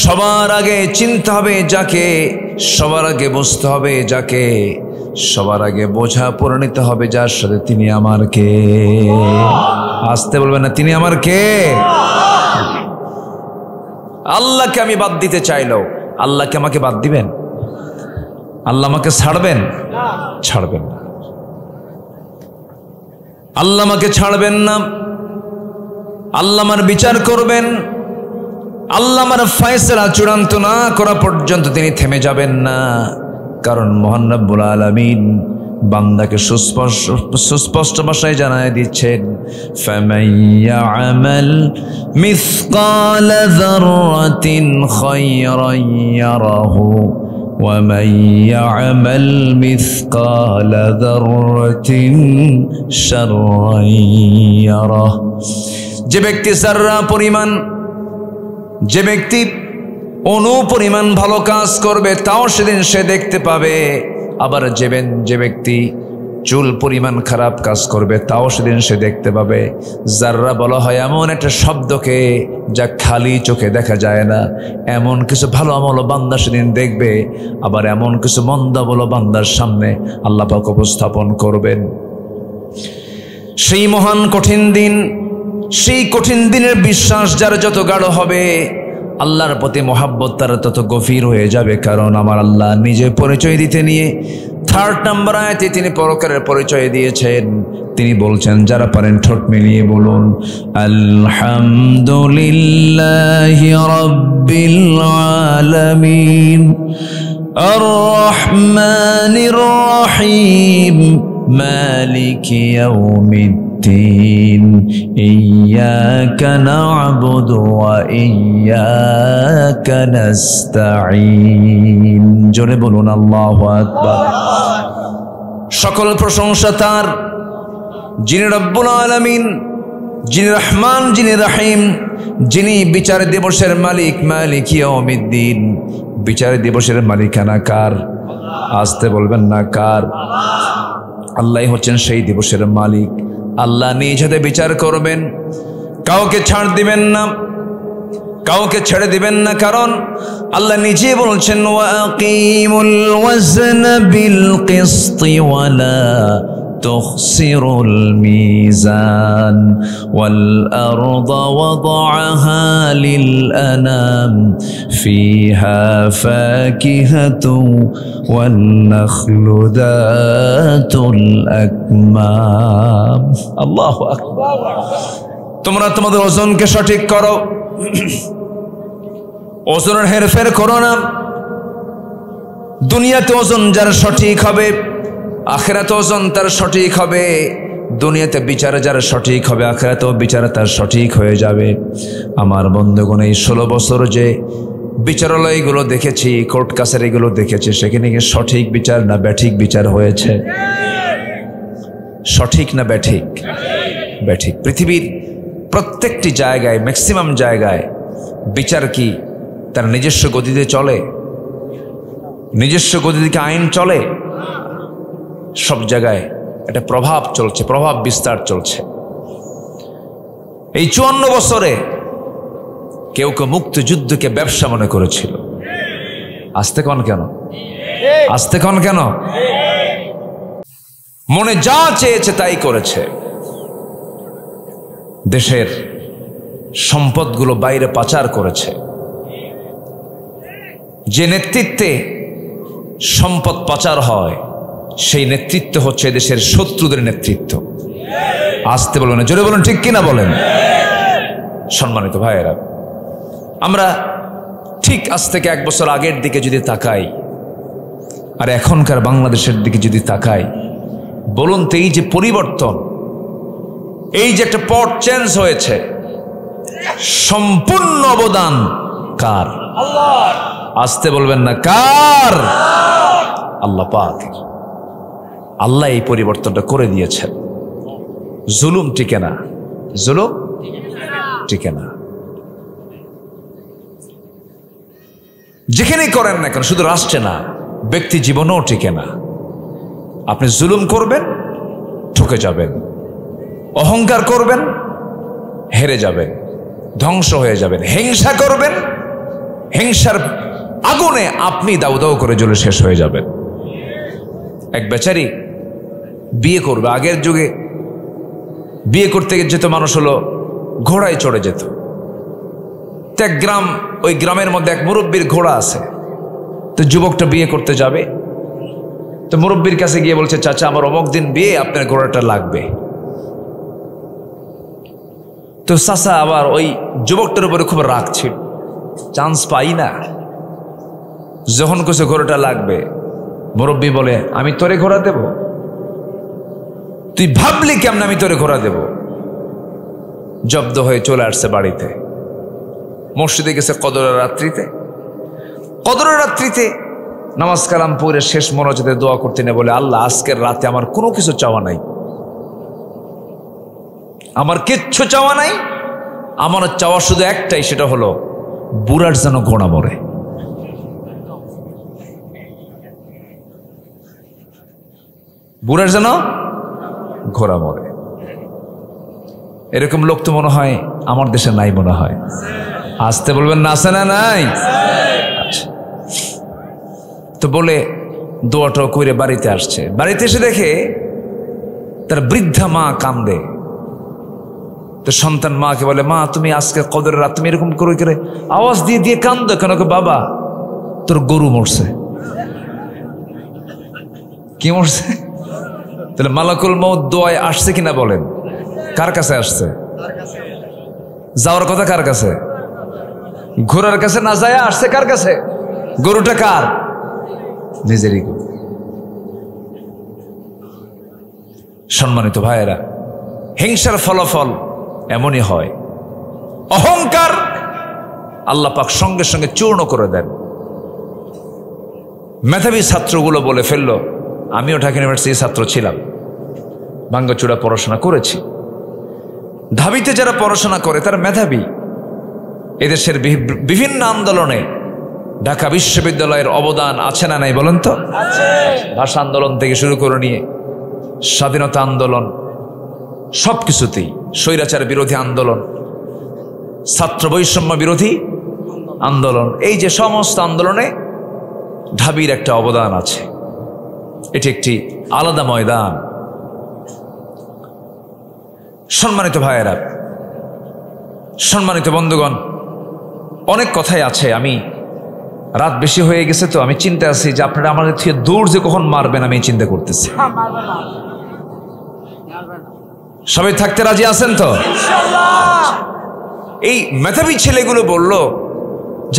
সবার আগে চিনতে হবে যাকে, সবার আগে বুঝতে হবে যাকে, সবার আগে বোঝা পরিণত হবে যার সাথে, তিনি আমার কে? আসতে বলবেন না, তিনি আমার কে? আল্লাহকে আমি বাদ দিতে চাইলেও আল্লাহকে আমাকে বাদ দিবেন? আল্লাহ আমাকে ছাড়বেন? ছাড়বেন না। আল্লাহ আমাকে ছাড়বেন না। আল্লাহ আমার বিচার করবেন। আল্লাহ আমার ফয়সালা চূড়ান্ত না করা পর্যন্ত তিনি থেমে যাবেন না। কারণ মহান রব্বুল আলামিন বান্দাকে সুস্পষ্ট ভাষায় জানায় দিচ্ছেন, ফামান ইয়ামাল মিসকালা যাররাতিন খায়রান ইয়ারাহু ওয়া মান ইয়ামাল মিসকালা যাররাতিন শাররান ইয়ারাহু। যে ব্যক্তি যাররা পরিমাণ, যে ব্যক্তি অণু পরিমাণ ভালো কাজ করবে তাও সেদিন সে দেখতে পাবে। আবার যে ব্যক্তি চুল পরিমাণ খারাপ কাজ করবে তাও সেদিন সে দেখতে পাবে। যাররা বলা হয় এমন একটা শব্দকে যা খালি চোখে দেখা যায় না। এমন কিছু ভালো আমল বান্দা সেদিন দেখবে, আবার এমন কিছু মন্দ আমল বান্দার সামনে আল্লাহ পাক উপস্থাপন করবেন। সেই মহান কঠিন দিন, সেই কঠিন দিনের বিশ্বাস যার যত গাঢ় হবে, আল্লাহর প্রতি মহাব্বত তার তত গভীর হয়ে যাবে। কারণ আমার আল্লাহ নিজে পরিচয় দিতে নিয়ে 3 নম্বর আয়াতে তিনি পরকারের পরিচয় দিয়েছেন। তিনি বলছেন, যারা পারেন ঠোঁট মিলিয়ে বলুন, আলহামদুলিল্লাহি রাব্বিল আলামিন আর রহমানির রহিম মালিকি ইয়াউমিদ্দিন ইয়্যাকা না'বুদু ওয়া ইয়্যাকা নাস্তাঈন। জোরে বলুন আল্লাহু আকবার। সকল প্রশংসা তার, যিনি রব্বুল আলামিন, যিনি রহমান, যিনি রহিম, যিনি বিচার দিবসের মালিক, মালিক ইয়াউমিদ্দিন। বিচার দিবসের মালিকানা কার? আসতে বলবেন না, কার? আল্লাহ হচ্ছেন সেই দিবসের মালিক। আল্লাহ নিজ হাতে বিচার করবেন, কাউকে ছাড় দিবেন না, কাউকে ছেড়ে দিবেন না। কারণ আল্লাহ নিজে বলছেন, ওয়াকিমুল ওয়াজনা বিল কিসতি ওয়ালা তুখসিরুল মিজান ওয়াল আরদা ওয়াদাআহা লিল আনাম ফিহা ফাকিহাতু ওয়ান নাখলু যাতুল আকমাম। আল্লাহু আকবার। তোমরা তোমাদের ওজনকে সঠিক করো, ওজনের হেরফের করো না। দুনিয়াতে ওজন যার সঠিক হবে, আখিরাতে ওজন তার সঠিক হবে। দুনিয়াতে বিচার যার সঠিক হবে, আখিরাতেও বিচার তার সঠিক হয়ে যাবে। আমার বন্ধুগণ, এই 16 বছর যে বিচারালয়গুলো দেখেছি, কোর্ট কাছারিগুলো দেখেছি, সেখানে কি সঠিক বিচার না ব্যাঠিক বিচার হয়েছে? সঠিক না ব্যাঠিক? ব্যাঠিক। পৃথিবীর প্রত্যেকটি জায়গায়, ম্যাক্সিমাম জায়গায় বিচার কি তার নিজস্ব গতিতে চলে? নিজস্ব গতিতে আইন চলে? সব জায়গায় একটা প্রভাব চলছে, প্রভাব বিস্তার চলছে। এই 54 বছরে কেউ কেউ মুক্তিযুদ্ধকে ব্যবসা মনে করেছিল। আসতে কন কেন? আসতে কন কেন? মনে যা চেয়েছে তাই করেছে। দেশের সম্পদগুলো বাইরে পাচার করেছে। যে নেতৃত্বে সম্পদ পাচার হয় সেই নেতৃত্ব হচ্ছে দেশের শত্রুদের নেতৃত্ব। আসতে বলবেন না, জোরে বলুন ঠিক কিনা বলেন। সম্মানিত ভাইয়েরা, আমরা ঠিক আজ থেকে 1 বছর আগের দিকে যদি তাকাই আর এখনকার বাংলাদেশের দিকে যদি তাকাই, বলুন তো এই যে পরিবর্তন, এই যে একটা পট চেঞ্জ হয়েছে, সম্পূর্ণ অবদান কার? আল্লাহ। আসতে বলবেন না, কার? আল্লাহ পাকের। আল্লাহ এই পরিবর্তনটা করে দিয়েছেন। জুলুম টিকে না, জুলুম টিকে না। যেখানেই করেন না কেন, শুধু রাষ্ট্রে না, ব্যক্তি জীবনেও টিকে না। আপনি জুলুম করবেন, ঠকে যাবেন। অহংকার করবেন, হেরে যাবেন, ধ্বংস হয়ে যাবেন। হিংসা করবেন, হিংসার আগুনে আপনি দাউ দাউ করে জ্বলে শেষ হয়ে যাবেন। এক বেচারি বিয়ে করবে, আগের যুগে বিয়ে করতে যেত মানুষ হলো ঘোড়ায় চড়ে যেত। এক গ্রাম, ওই গ্রামের মধ্যে এক মুরব্বীর ঘোড়া আছে। তো যুবকটা বিয়ে করতে যাবে, তো মুরব্বীর কাছে গিয়ে বলছে, চাচা আমার অমুক দিন বিয়ে, আপনার ঘোড়াটা লাগবে। তো চাচা আবার ওই যুবকটার উপরে খুব রাগ ছিল, চান্স পাই না। যখন কিছু ঘোড়াটা লাগবে, মুরব্বী বলে, আমি তোরে ঘোড়া দেব? তুই ভাবলি কেমন আমি তোরে ঘোড়া দেব? জব্দ হয়ে চলে আসছে বাড়িতে। মসজিদে গেছে কদরের রাত্রিতে। কদরের রাত্রিতে নামাজ কালাম পড়ে শেষ মোনাজাতে দোয়া করতে নেই, বলে, আল্লাহ আজকের রাতে আমার কোনো কিছু চাওয়া নাই, আমার কিচ্ছু চাওয়া নাই, আমার চাওয়া শুধু একটাই, সেটা হলো বুড়ার যেন ঘোড়া মরে। বুড়ার যেন ঘোড়া মরে। এরকম লোক তো মনে হয় আমার দেশে নাই, মনে হয়। আসতে বলবেন না, আছে না নাই? আচ্ছা। তো বলে দোয়াটা করে বাড়িতে আসছে। বাড়িতে এসে দেখে তার বৃদ্ধা মা কান্দে। তো সন্তান মাকে বলে, মা তুমি আজকে কদরের রাত তুমি এরকম করে করে আওয়াজ দিয়ে দিয়ে কান্দো কেন? বাবা তোর গরু মরছে। কি মরছে? তাহলে মালাকুল মউত দোয়ায় আসছে কিনা বলেন? কার কাছে আসছে? যাওয়ার কথা কার কাছে? ঘোড়ার কাছে না যায় আসছে কার কাছে? গরুটা কার? নিজেরই গরু। সম্মানিত ভাইয়েরা, হিংসার ফলাফল এমনই হয়। অহংকার আল্লাহ পাক সঙ্গে সঙ্গে চূর্ণ করে দেন। মেধাবী ছাত্রগুলো বলে ফেললো, আমিও ঢাকা ইউনিভার্সিটির ছাত্র ছিলাম, ভাঙ্গাচুরা পড়াশোনা করেছি। ঢাবিতে যারা পড়াশোনা করে তারা মেধাবী। এদেশের বিভিন্ন আন্দোলনে ঢাকা বিশ্ববিদ্যালয়ের অবদান আছে না নাই বলেন তো? ভাষা আন্দোলন থেকে শুরু করে নিয়ে স্বাধীনতা আন্দোলন, সবকিছুতেই, স্বৈরাচার বিরোধী আন্দোলন, ছাত্র বৈষম্য বিরোধী আন্দোলন, এই যে সমস্ত আন্দোলনে ঢাবির একটা অবদান আছে। এটি একটি আলাদা ময়দান। সম্মানিত ভাইয়েরা, সম্মানিত বন্ধুগণ, অনেক কথাই আছে। আমি রাত বেশি হয়ে গেছে তো আমি চিন্তা আছি যে আপনারা আমাদের থেকে দূর যে কখন মারবেন আমি চিন্তা করতেছি। সবাই থাকতে রাজি আছেন তো? এই মেধাবী ছেলেগুলো বলল,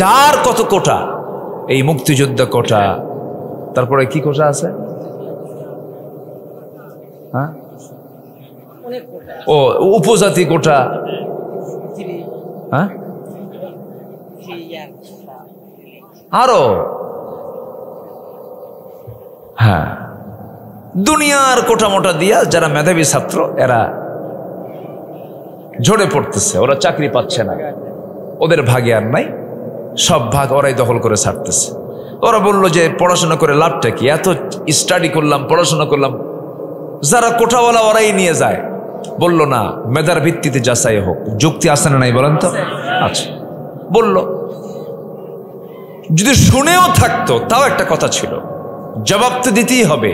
যার কত কোটা, এই মুক্তিযোদ্ধা কোটা, তারপরে কি কোটা আছে? হ্যাঁ, ও উপজাতি কোটা, হ্যাঁ, আরো, হ্যাঁ, দুনিয়ার কোটা মোটা দিয়া যারা মেধাবী ছাত্র এরা ঝরে পড়তেছে, ওরা চাকরি পাচ্ছে না, ওদের ভাগে আর নাই, সব ভাগ ওরাই দখল করে ছাড়তেছে। ওরা বলল যে পড়াশোনা করে লাভটা কি, এত স্টাডি করলাম, পড়াশোনা করলাম, যারা কোঠাওয়ালা ওরাই নিয়ে যায়। বলল না, মেধার ভিত্তিতে যাচাই হোক। যুক্তি আছে না নাই বলেন তো? আচ্ছা, বলল। যদি শুনেও থাকতো তাও একটা কথা ছিল, জবাব তো দিতেই হবে।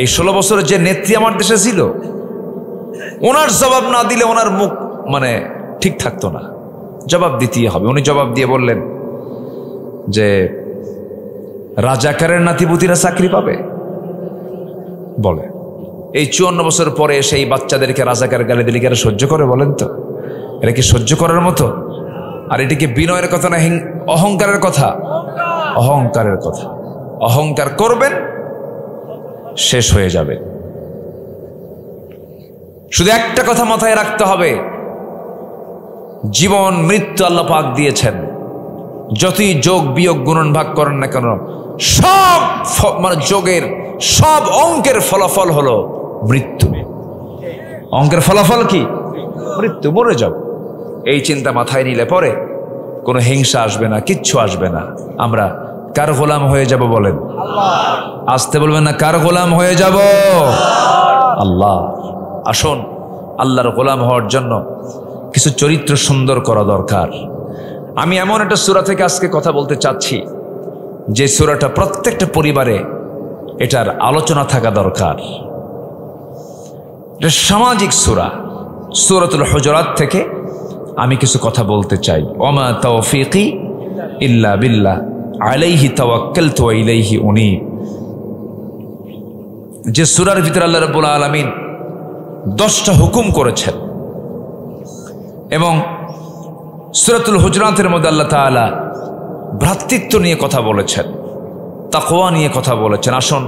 এই 16 বছরের যে নেত্রী আমার দেশে ছিল, ওনার জবাব না দিলে ওনার মুখ মানে ঠিক থাকতো না, জবাব দিতেই হবে। উনি জবাব দিয়ে বললেন যে রাজাকারের নাতিপুতিরা চাকরি পাবে, বলে। এই 54 বছর পরে সেই বাচ্চাদেরকে রাজাকার গালি দিলে কি এরা সহ্য করে বলেন তো? এটা কি সহ্য করার মতো? আর এটা কি বিনয়ের কথা না অহংকারের কথা? অহংকারের কথা। অহংকার করবেন, শেষ হয়ে যাবে। শুধু একটা কথা মাথায় রাখতে হবে, জীবন মৃত্যু আল্লাহ পাক দিয়েছেন। যতই যোগ বিয়োগ গুণন ভাগ করেন না কেন, সব মানে যোগের সব অঙ্কের ফলাফল হলো মৃত্যু। অঙ্কের ফলাফল কি? মৃত্যু, মরে যাও। এই চিন্তা মাথায় নিলে পরে কোনো হিংসা আসবে না, কিচ্ছু আসবে না। আমরা কার গোলাম হয়ে যাব বলেন? আসতে বলবেন না, কার গোলাম হয়ে যাব? আল্লাহ। আসুন, আল্লাহর গোলাম হওয়ার জন্য কিছু চরিত্র সুন্দর করা দরকার। আমি এমন একটা সূরা থেকে আজকে কথা বলতে চাচ্ছি যে সূরাটা প্রত্যেকটা পরিবারে এটার আলোচনা থাকা দরকার। এটা সামাজিক সূরা, সূরাতুল হুজুরাত থেকে আমি কিছু কথা বলতে চাই। ওমা তাওফীকি ইল্লা বিল্লাহ আলাইহি তাওয়াক্কালতু ওয়া ইলাইহি উনীব। যে সূরার ভিতরে আল্লাহ রাব্বুল আলামিন 10টা হুকুম করেছেন এবং সূরাতুল হুজুরাতের মধ্যে আল্লাহ তাআলা ভ্রাতৃত্ব নিয়ে কথা বলেছেন, তাকওয়া নিয়ে কথা বলেছেন। আসুন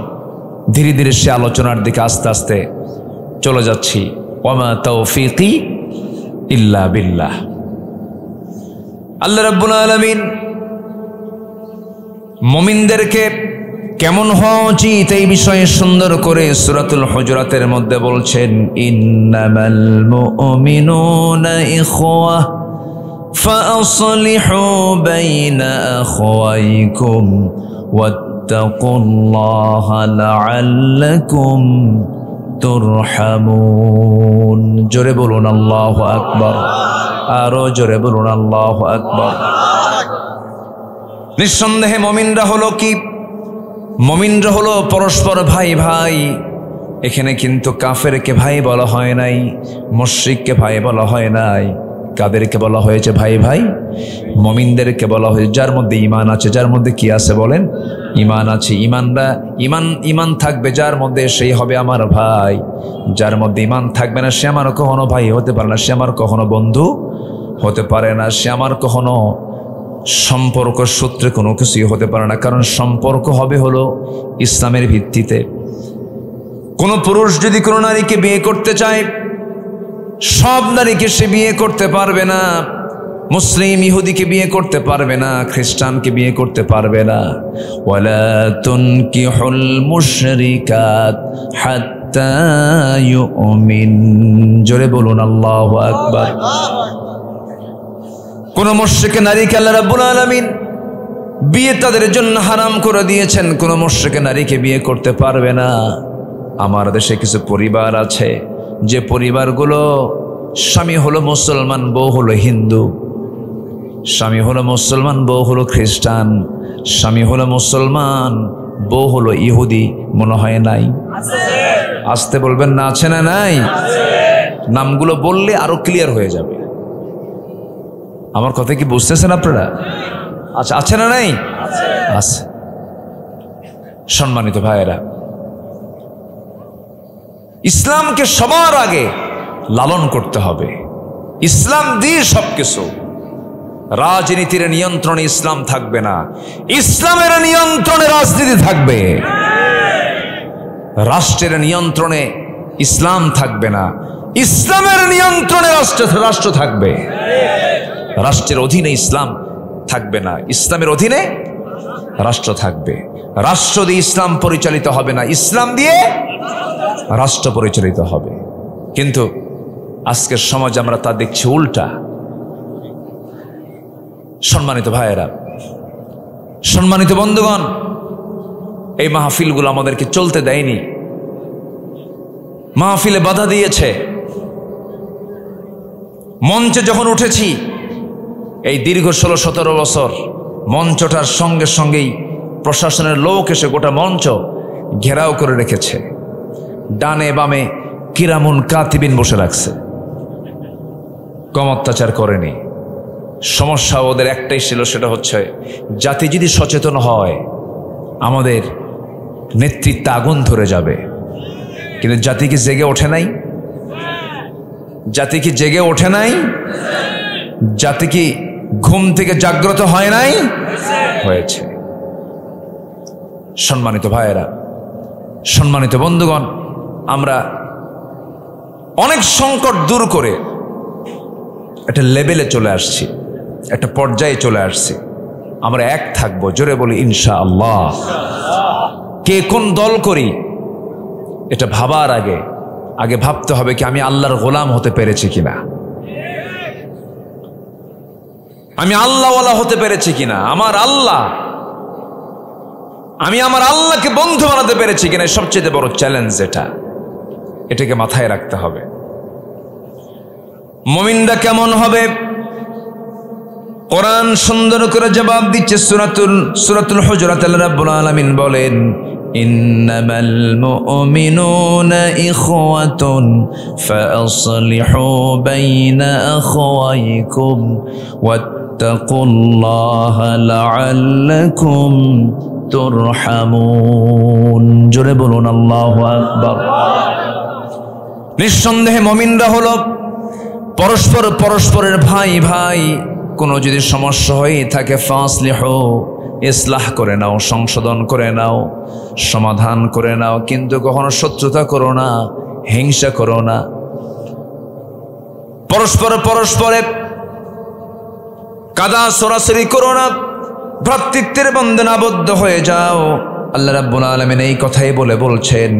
ধীরে ধীরে সে আলোচনার দিকে আস্তে আস্তে চলে যাচ্ছি। ওমা তাওফীকি ইল্লা বিল্লাহ। আল্লাহ রাব্বুল আলামিন মুমিনদেরকে কেমন হওয়া উচিত এই বিষয়ে সুন্দর করে সূরাতুল হুজুরাতের মধ্যে বলছেন, ইন্নামাল মুমিনুনা ইখওয়া ফাআসলিহু বাইনা আখওয়াইকুম ওয়াত্তাকুল্লাহা লাআল্লাকুম তুরহামুন। জোরে বলুন আল্লাহু আকবার, আরো জোরে বলুন আল্লাহু আকবার। নিঃসন্দেহে মুমিনরা হলো কি? মুমিনরা হলো পরস্পর ভাই ভাই। এখানে কিন্তু কাফেরকে ভাই বলা হয় নাই, মুশরিককে ভাই বলা হয় নাই। কাদেরকে বলা হয়েছে ভাই ভাই? মুমিনদেরকে বলা হয়েছে যার মধ্যে ঈমান আছে। যার মধ্যে কি আছে বলেন? ঈমান আছে। ঈমান থাকবে যার মধ্যে, সেই হবে আমার ভাই। যার মধ্যে ঈমান থাকবে না, সে আমার কখনো ভাই হতে পারে না, সে আমার কখনো বন্ধু হতে পারে না, সে আমার কখনো সম্পর্ক সূত্রে কোনো কিছুই হতে পারে না। কারণ সম্পর্ক হবে হলো ইসলামের ভিত্তিতে। কোনো পুরুষ যদি কোনো নারীকে বিয়ে করতে চায়, সব নারীকে সে বিয়ে করতে পারবে না। মুসলিম ইহুদিকে বিয়ে করতে পারবে না, খ্রিস্টানকে বিয়ে করতে পারবে না। ওয়ালা তুনকিহুল মুশরিকাত হাত্তা ইউমিন। জোরে বলুন আল্লাহু আকবার। কোন মুশরিক নারীকে আল্লাহ রাব্বুল আলামিন বিয়ে তাদের জন্য হারাম করে দিয়েছেন। কোন মুশরিক নারীকে বিয়ে করতে পারবে না। আমার দেশে কিছু পরিবার আছে যে পরিবারগুলো স্বামী হলো মুসলমান, বউ হলো হিন্দু, স্বামী হলো মুসলমান, বউ হলো খ্রিস্টান, স্বামী হলো মুসলমান, বউ হলো ইহুদি। মনে হয় নাই? আসতে বলবেন না, আছে না নাই? নামগুলো বললে আরো ক্লিয়ার হয়ে যাবে। আমার কথা কি বুঝতেছেন আপনারা? আচ্ছা, আছে না নাই? আছে। সম্মানিত ভাইয়েরা, ইসলামকে সবার আগে লালন করতে হবে। ইসলাম দিয়ে সবকিছু। রাজনীতির নিয়ন্ত্রণে ইসলাম থাকবে না, ইসলামের নিয়ন্ত্রণে রাজনীতি থাকবে। রাষ্ট্রের নিয়ন্ত্রণে ইসলাম থাকবে না, ইসলামের নিয়ন্ত্রণে রাষ্ট্র থাকবে। রাষ্ট্রের অধীনে ইসলাম থাকবে না, ইসলামের অধীনে রাষ্ট্র থাকবে। রাষ্ট্র দিয়ে ইসলাম পরিচালিত হবে না, ইসলাম দিয়ে রাষ্ট্র পরিচালিত হবে। কিন্তু আজকের সমাজে আমরা তা দেখছি উল্টা। সম্মানিত ভাইয়েরা, সম্মানিত বন্ধুগণ, এই মাহফিলগুলো আমাদেরকে চলতে দেয়নি, মাহফিলে বাধা দিয়েছে। মঞ্চে যখন উঠেছি এই দীর্ঘ 16-17 বছর, মঞ্চটার সঙ্গে সঙ্গেই প্রশাসনের লোক এসে গোটা মঞ্চ ঘেরাও করে রেখেছে। ডানে বামে কিরামুন কাতিবিন বসে রাখছে। কম অত্যাচার করেনি। সমস্যা ওদের একটাই ছিল, সেটা হচ্ছে জাতি যদি সচেতন হয় আমাদের নেতৃত্বে আগুন ধরে যাবে। কিন্তু জাতি কি জেগে ওঠে নাই? জাতি কি জেগে ওঠে নাই? জাতি কি ঘুম থেকে জাগ্রত হয় নাই? হয়েছে। সম্মানিত ভাইয়েরা, সম্মানিত বন্ধুগণ, আমরা অনেক সংকট দূর করে একটা লেভেলে চলে আসছি, একটা পর্যায়ে চলে আসছি। আমরা এক থাকবো, জোরে বলি ইনশাআল্লাহ। কে কোন দল করি এটা ভাবার আগে ভাবতে হবে কি আমি আল্লাহর গোলাম হতে পেরেছি কিনা, আমি আল্লাহওয়ালা হতে পেরেছি কিনা, আমি আমার আল্লাহকে বন্ধু বানাতে পেরেছি কিনা, সবচেয়ে বড় চ্যালেঞ্জ এটাকে মাথায় রাখতে হবে। মুমিনরা কেমন হবে? কোরআন সুন্দর করে জবাব দিচ্ছে। সূরাতুল হুজুরাত আল্লাহ রাব্বুল আলামিন বলেন, ইন্নামাল মুমিনুনা ইখওয়াতুন ফাআসলিহু বাইনা আখওয়াইকুম ওয়াত্তাকুল্লাহা লাআল্লাকুম তুরহামুন। জোরে বলুন আল্লাহু আকবার। নিঃসন্দেহে মুমিনরা হলো পরস্পরের ভাই। কোনো যদি সমস্যা হয়ে থাকে ফাসলিহু, ইসলাহ করে নাও, সংশোধন করে নাও, সমাধান করে নাও, কিন্তু কখনো শত্রুতা করো না, হিংসা করো না। পরস্পরে কাদা সরাসরি করো না, ভ্রাতৃত্বের বন্ধনে আবদ্ধ হয়ে যাও। আল্লাহ রাব্বুল আলামিন এই কথাই বলছেন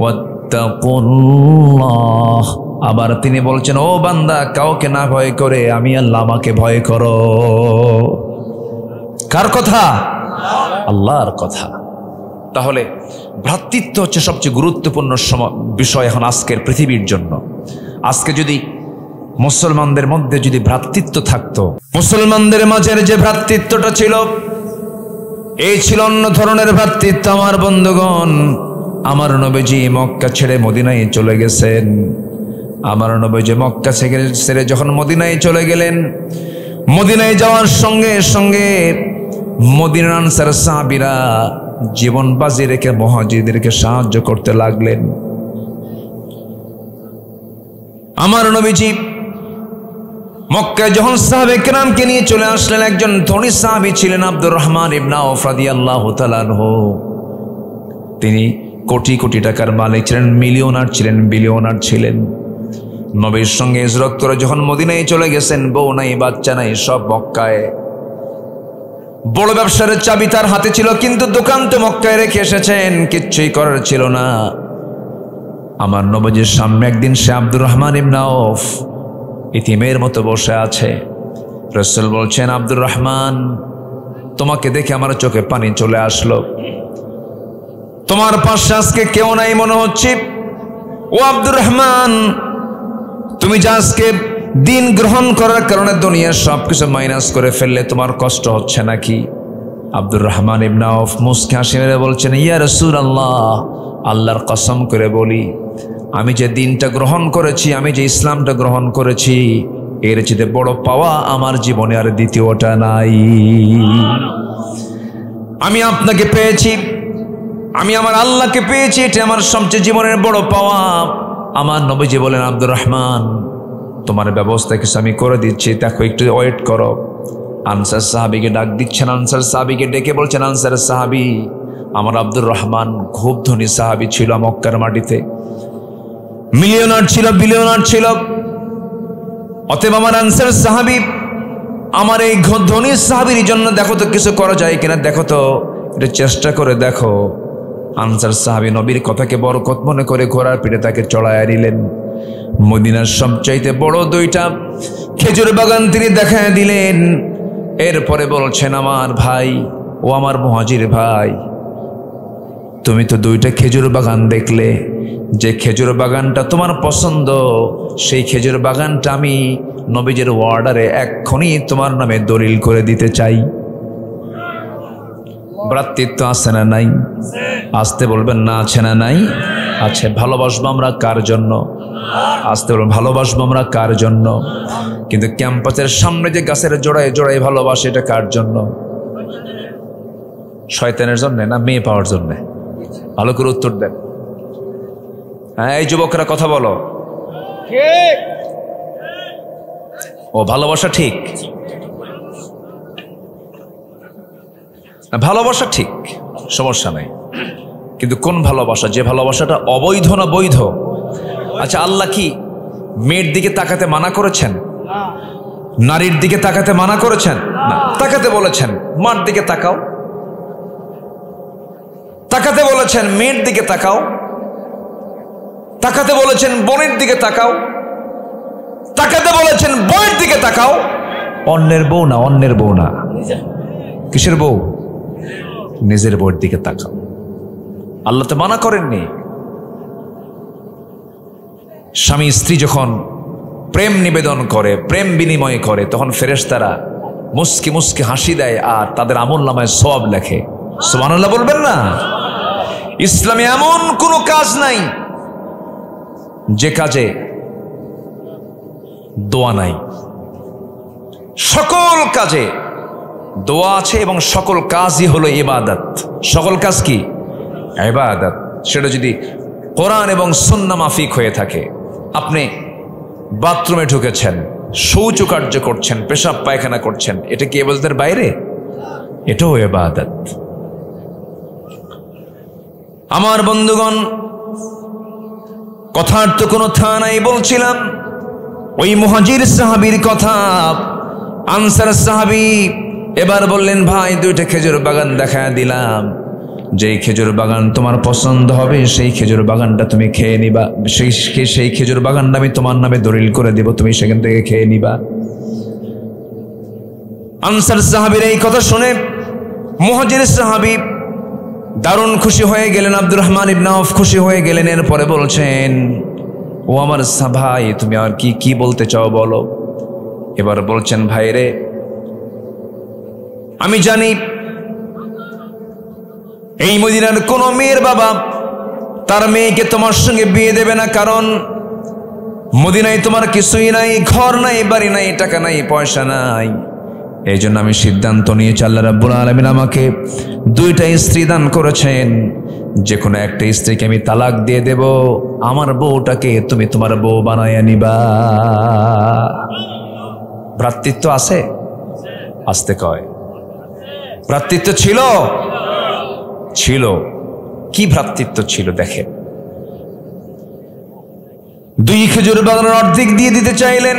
ওয়াত্তাকুল্লাহ। আবার তিনি বলছেন, ও বান্দা, কাউকে না ভয় করে আমি আল্লাহ আমাকে ভয় করো। কার কথা? আল্লাহর কথা। তাহলে ভ্রাতৃত্ব হচ্ছে সবচেয়ে গুরুত্বপূর্ণ বিষয় এখন আজকের পৃথিবীর জন্য। আজকে যদি মুসলমানদের মধ্যে যদি ভ্রাতৃত্ব থাকতো, মুসলমানদের মাঝের যে ভ্রাতৃত্বটা ছিল, এই ছিল অন্য ধরনের ভ্রাতৃত্ব। আমার বন্ধুগণ, আমার নবীজি মক্কা ছেড়ে মদিনায় চলে গেছেন। আমার নবীজি মক্কা ছেড়ে যখন মদিনায় চলে গেলেন, মদিনায় যাওয়ার সঙ্গে সঙ্গে মদিনার আনসার সাহাবীরা জীবন বাজি রেখে মুহাজিরদেরকে সাহায্য করতে লাগলেন। আমার নবীজি মক্কায় যখন সাহাবে কেরামকে নিয়ে চলে আসলেন, একজন ধনী সাহাবী ছিলেন আব্দুর রহমান ইবনে আওফ রাদিয়াল্লাহু তাআলা আনহু। তিনি কোটি কোটি টাকার মালিক ছিলেন, বিলিয়নার ছিলেন। নবীর সঙ্গে হিজরত করে যখন মদিনায় চলে গেছেন, বউ নাই, বাচ্চা নাই, সব মক্কায়। বড় ব্যবসার চাবি তার হাতে ছিল, কিন্তু দোকান তো মক্কায় রেখে এসেছেন, কিচ্ছুই করার ছিল না। আমার নবীজির সামনে একদিন সে আব্দুর রহমান ইবনে আওফ ইতিমের মতো বসে আছে। রাসূল বলছেন, আব্দুর রহমান, তোমাকে দেখে আমার চোখে পানি চলে আসলো। তোমার পাশে আজকে কেউ নাই মনে হচ্ছে। ও আব্দুর রহমান, তুমি যে আজকে দিন গ্রহণ করার কারণে দুনিয়ার সবকিছু মাইনাস করে ফেললে, তোমার কষ্ট হচ্ছে নাকি? আব্দুর রহমান ইবনে আওফ মুস্কি হাসি মেরে বলছেন, ইয়া রাসূলুল্লাহ, আল্লাহর কসম করে বলি, আমি যে দিনটা গ্রহণ করেছি, আমি যে ইসলামটা গ্রহণ করেছি, এর চেয়ে বড় পাওয়া আমার জীবনে আর দ্বিতীয়টা নাই। আমি আপনাকে পেয়েছি, আমি আমার আল্লাহকে পেয়েছি, এটা আমার সবচেয়ে জীবনের বড় পাওয়া। আমার নবীজি বলেন, আব্দুর রহমান, তোমার ব্যবস্থা কিছু আমি করে দিচ্ছি, দেখো একটু ওয়েট করো। আনসার সাহাবীকে ডাক দিচ্ছেন, আনসার সাহাবীকে ডেকে বলছেন, আনসার সাহাবী, আমার আব্দুর রহমান খুব ধনী সাহাবী ছিল, মক্কার মাটিতে বিলিয়নার ছিল। অতএব আমার আনসার সাহাবী, আমার এই ধনী সাহাবীর জন্য দেখো তো কিছু করা যায় কিনা, দেখো তো, এটা চেষ্টা করে দেখো। আনসার সাহাবী নবীর কথাকে বরকত মনে করে ঘোড়ার পিঠে তাকে চড়াইয়া দিলেন। মদিনার সবচাইতে বড় 2টা খেজুর বাগান তিনি দেখায় দিলেন। এরপরে বলছেন, আমার ভাই, ও আমার মুহাজির ভাই, তুমি তো 2টা খেজুর বাগান দেখলে, যে খেজুর বাগানটা তোমার পছন্দ, সেই খেজুর বাগানটা আমি নবীজির অর্ডারে এক্ষুনি তোমার নামে দলিল করে দিতে চাই। ভ্রাতৃত্ব আছে না নাই? আসতে বলবেন না, আছে না নাই? আছে। ভালোবাসবো আমরা কার জন্য? আসতে বলবেন, ভালোবাসবো আমরা কার জন্য? কিন্তু ক্যাম্পাসের সামনে যে গাছের জোড়ায় জোড়ায় ভালোবাসে, এটা কার জন্য? শয়তানের জন্য না মেয়ে পাওয়ার জন্য? ভালো করে উত্তর দেন। হ্যাঁ, এই যুবকরা কথা বলো। ও ভালোবাসা ঠিক, ভালোবাসা ঠিক, সমস্যা নাই, কিন্তু কোন ভালোবাসা? যে ভালোবাসাটা অবৈধ না বৈধ? আচ্ছা, আল্লাহ কি মেয়ের দিকে তাকাতে মানা করেছেন? নারীর দিকে তাকাতে মানা করেছেন? না, তাকাতে বলেছেন মার দিকে তাকাও, তাকাতে বলেছেন মেয়ের দিকে তাকাও, তাকাতে বলেছেন বোনের দিকে তাকাও, তাকাতে বলেছেন বউয়ের দিকে তাকাও। অন্যের বউ না, অন্যের বউ না। কিসের বউ? নিজের বউয়ের দিকে তাকাও। আল্লাহ তো মানা করেননি। স্বামী স্ত্রী যখন প্রেম নিবেদন করে, প্রেম বিনিময় করে, তখন ফেরেশতারা মুস্কি মুস্কি হাসি দেয় আর তাদের আমলনামায় সওয়াব লেখে। সুবহানাল্লাহ বলবেন না? ইসলামে এমন কোনো কাজ নাই যে কাজে দোয়া নাই। সকল কাজে দোয়া আছে এবং সকল কাজই হলো ইবাদত। সকল কাজ কি? ইবাদত। সেটা যদি কোরআন এবং সুন্নাহ মাফিক হয়ে থাকে, আপনি বাথরুমে ঢুকেছেন, শৌচকার্য করছেন, পেশাব পায়খানা করছেন, এটা কি ইবাদতের বাইরে? এটাও ইবাদত। আমার বন্ধুগণ, কথার তো কোনো থা নাই। বলছিলাম ওই মুহাজির সাহাবীর কথা। আনসার সাহাবী এবার বললেন, ভাই দুইটা খেজুর বাগান দেখায় দিলাম, যেই খেজুর বাগান তোমার পছন্দ হবে সেই খেজুর বাগানটা তুমি খেয়ে নিবা, সেই খেজুর বাগানটা আমি তোমার নামে দলিল করে দিব, তুমি সেখান থেকে খেয়ে নিবা। আনসার সাহাবীর এই কথা শুনে মুহাজির সাহাবী দারুণ খুশি হয়ে গেলেন। আব্দুর রহমান ইবনে আওফ খুশি হয়ে গেলেন। এরপরে বলছেন, ও আমার ভাই, তুমি আর কি বলতে চাও বলো। এবার বলছেন, ভাই রে, আমি জানি এই মদিনার কোন মেয়ের বাবা তার মেয়েকে তোমার সঙ্গে বিয়ে দেবে না, কারণ মদিনায় তোমার কিছুই নাই, ঘর নাই, বাড়ি নাই, টাকা নাই, পয়সা নাই। এই জন্য আমি সিদ্ধান্ত নিয়েছি, আল্লাহ রাব্বুল আলামিন আমাকে দুইটা স্ত্রী দান করেছেন, যে কোনো একটা স্ত্রীকে আমি তালাক দিয়ে দেব, আমার বউটাকে তুমি তোমার বউ বানায় নিবা। ভ্রাতৃত্ব আছে? আসতে কয় ভ্রাতৃত্ব ছিল? ছিল। কি ভ্রাতৃত্ব ছিল দেখে। দুই খেজুর বাগানের অর্ধেক দিয়ে দিতে চাইলেন,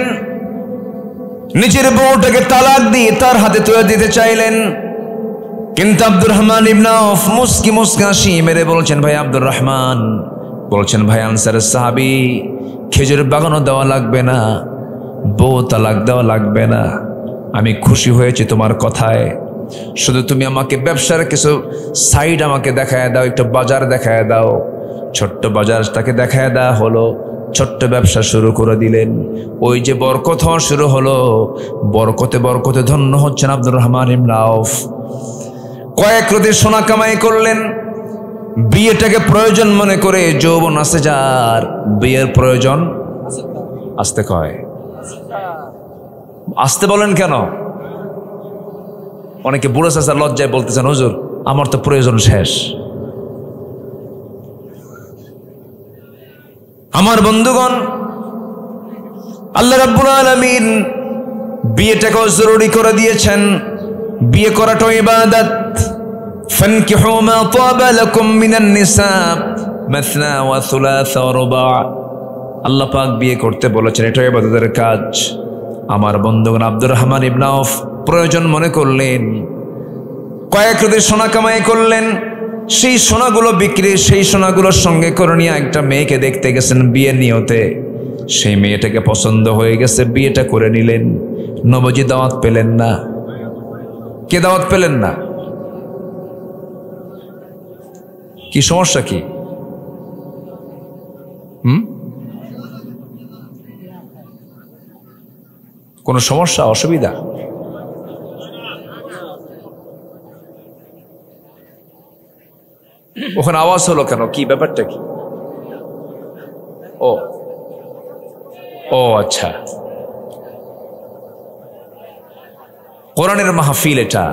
নিজের বউটাকে তালাক দিয়ে তার হাতে তুলে দিতে চাইলেন, কিন্তু আব্দুর রহমান ইবনে আওফ মুস্কি মুস্কি হাসি মেরে বলছেন, ভাই আব্দুর রহমান, বলছেন ভাই আনসারের সাহাবী, খেজুর বাগানও দেওয়া লাগবে না, বউ তালাক দেওয়া লাগবে না, আমি খুশি হয়েছি তোমার কথায়, শুধু তুমি আমাকে ব্যবসার কিছু সাইড আমাকে দেখায় দাও, একটা বাজার দেখায় দাও। ছোট্ট বাজারটাকে দেখায় দেওয়া হলো, ছোট্ট ব্যবসা শুরু করে দিলেন। ওই যে বরকত হওয়া শুরু হলো, বরকতে বরকতে ধন্য হচ্ছেন আব্দুর রহমান ইবনে আওফ। কয়েক রতি সোনা কামাই করলেন, বিয়েটাকে প্রয়োজন মনে করে, যৌবন আছে যার, বিয়ের প্রয়োজন আসতে কয়। আসতে বলেন কেন? অনেকে বুড়ো চাচা লজ্জায় বলতেছেন, হুজুর আমার তো প্রয়োজন শেষ। আমার বন্ধুগণ, আল্লাহ রাব্বুল আলামিন বিয়েটাকেও জরুরি করে দিয়েছেন। বিয়ে করাটাও ইবাদত। ফানকিহু মা তাবা লাকুম মিনান নিসা মাসনা ওয়া সুলাসা ওয়া রুবা। আল্লাহ পাক বিয়ে করতে বলেছেন, এটা ইবাদতের কাজ। আমার বন্ধুগণ, আব্দুর রহমান ইবনে আওফ প্রয়োজন মনে করলেন, কয়েক রতি সোনা কামাই করলেন, সেই সোনাগুলো বিক্রি, সেই সোনাগুলোর সঙ্গে করে নিয়ে একটা মেয়েকে দেখতে গেছেন বিয়ের নিয়তে। সেই মেয়েটাকে পছন্দ হয়ে গেছে, বিয়েটা করে নিলেন। নবজি দাওয়াত পেলেন না। কে দাওয়াত পেলেন না? কি সমস্যা কি? কোনো সমস্যা, অসুবিধা? ওখানে আওয়াজ হলো কেন? কি ব্যাপারটা কি? ও ও আচ্ছা, কোরআনের মাহফিল এটা।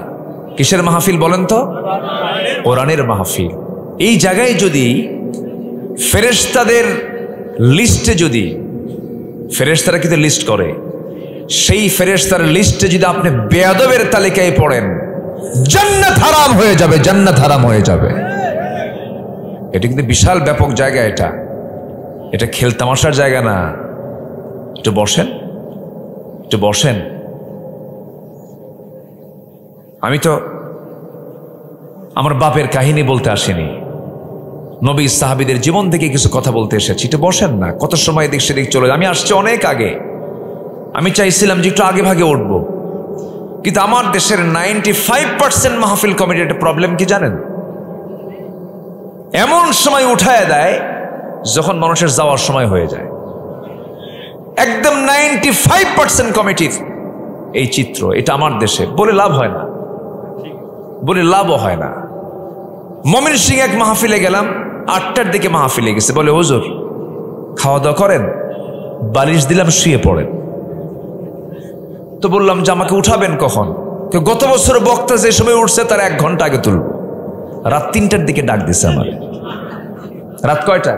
কিসের মাহফিল বলেন তো? কোরআনের মাহফিল। এই জায়গায় যদি ফেরেশতাদের লিস্টে যদি ফেরেশতারা কিন্তু লিস্ট করে, সেই ফেরেশতার লিস্টে যদি আপনি বেয়াদবের তালিকায় পড়েন, জান্নাত হারাম হয়ে যাবে, জান্নাত হারাম হয়ে যাবে। এটা কিন্তু বিশাল ব্যাপক জায়গা, এটা খেলতামাশার জায়গা না। একটু বসেন, একটু বসেন। আমি তো আমার বাপের কাহিনী বলতে আসিনি, নবী সাহাবীদের জীবন থেকে কিছু কথা বলতে এসেছি। একটু বসেন না, কত সময় এদিক সেদিক চলে যায়। আমি আসছি অনেক আগে, আমি চাইছিলাম যে একটু আগে ভাগে উঠবো, কিন্তু আমার দেশের 95% মাহফিল কমিটির একটা প্রবলেম কি জানেন? এমন সময় উঠায় দেয় যখন মানুষের যাওয়ার সময় হয়ে যায়। একদম 95% কমিটির এই চিত্র। এটা আমার দেশে বলে লাভ হয় না, বলে লাভও হয় না। ময়মনসিংহে এক মাহফিলে গেলাম, 8টার দিকে মাহফিলে গেছে, বলে হুজুর খাওয়া দাওয়া করেন? বালিশ দিলাম, শুয়ে পড়েন। তো বললাম যে আমাকে উঠাবেন কখন? গত বছর বক্তা যে সময় উঠছে তার 1 ঘন্টা আগে তুলব। রাত 3টার দিকে ডাক দিছে আমার। রাত কয়টা?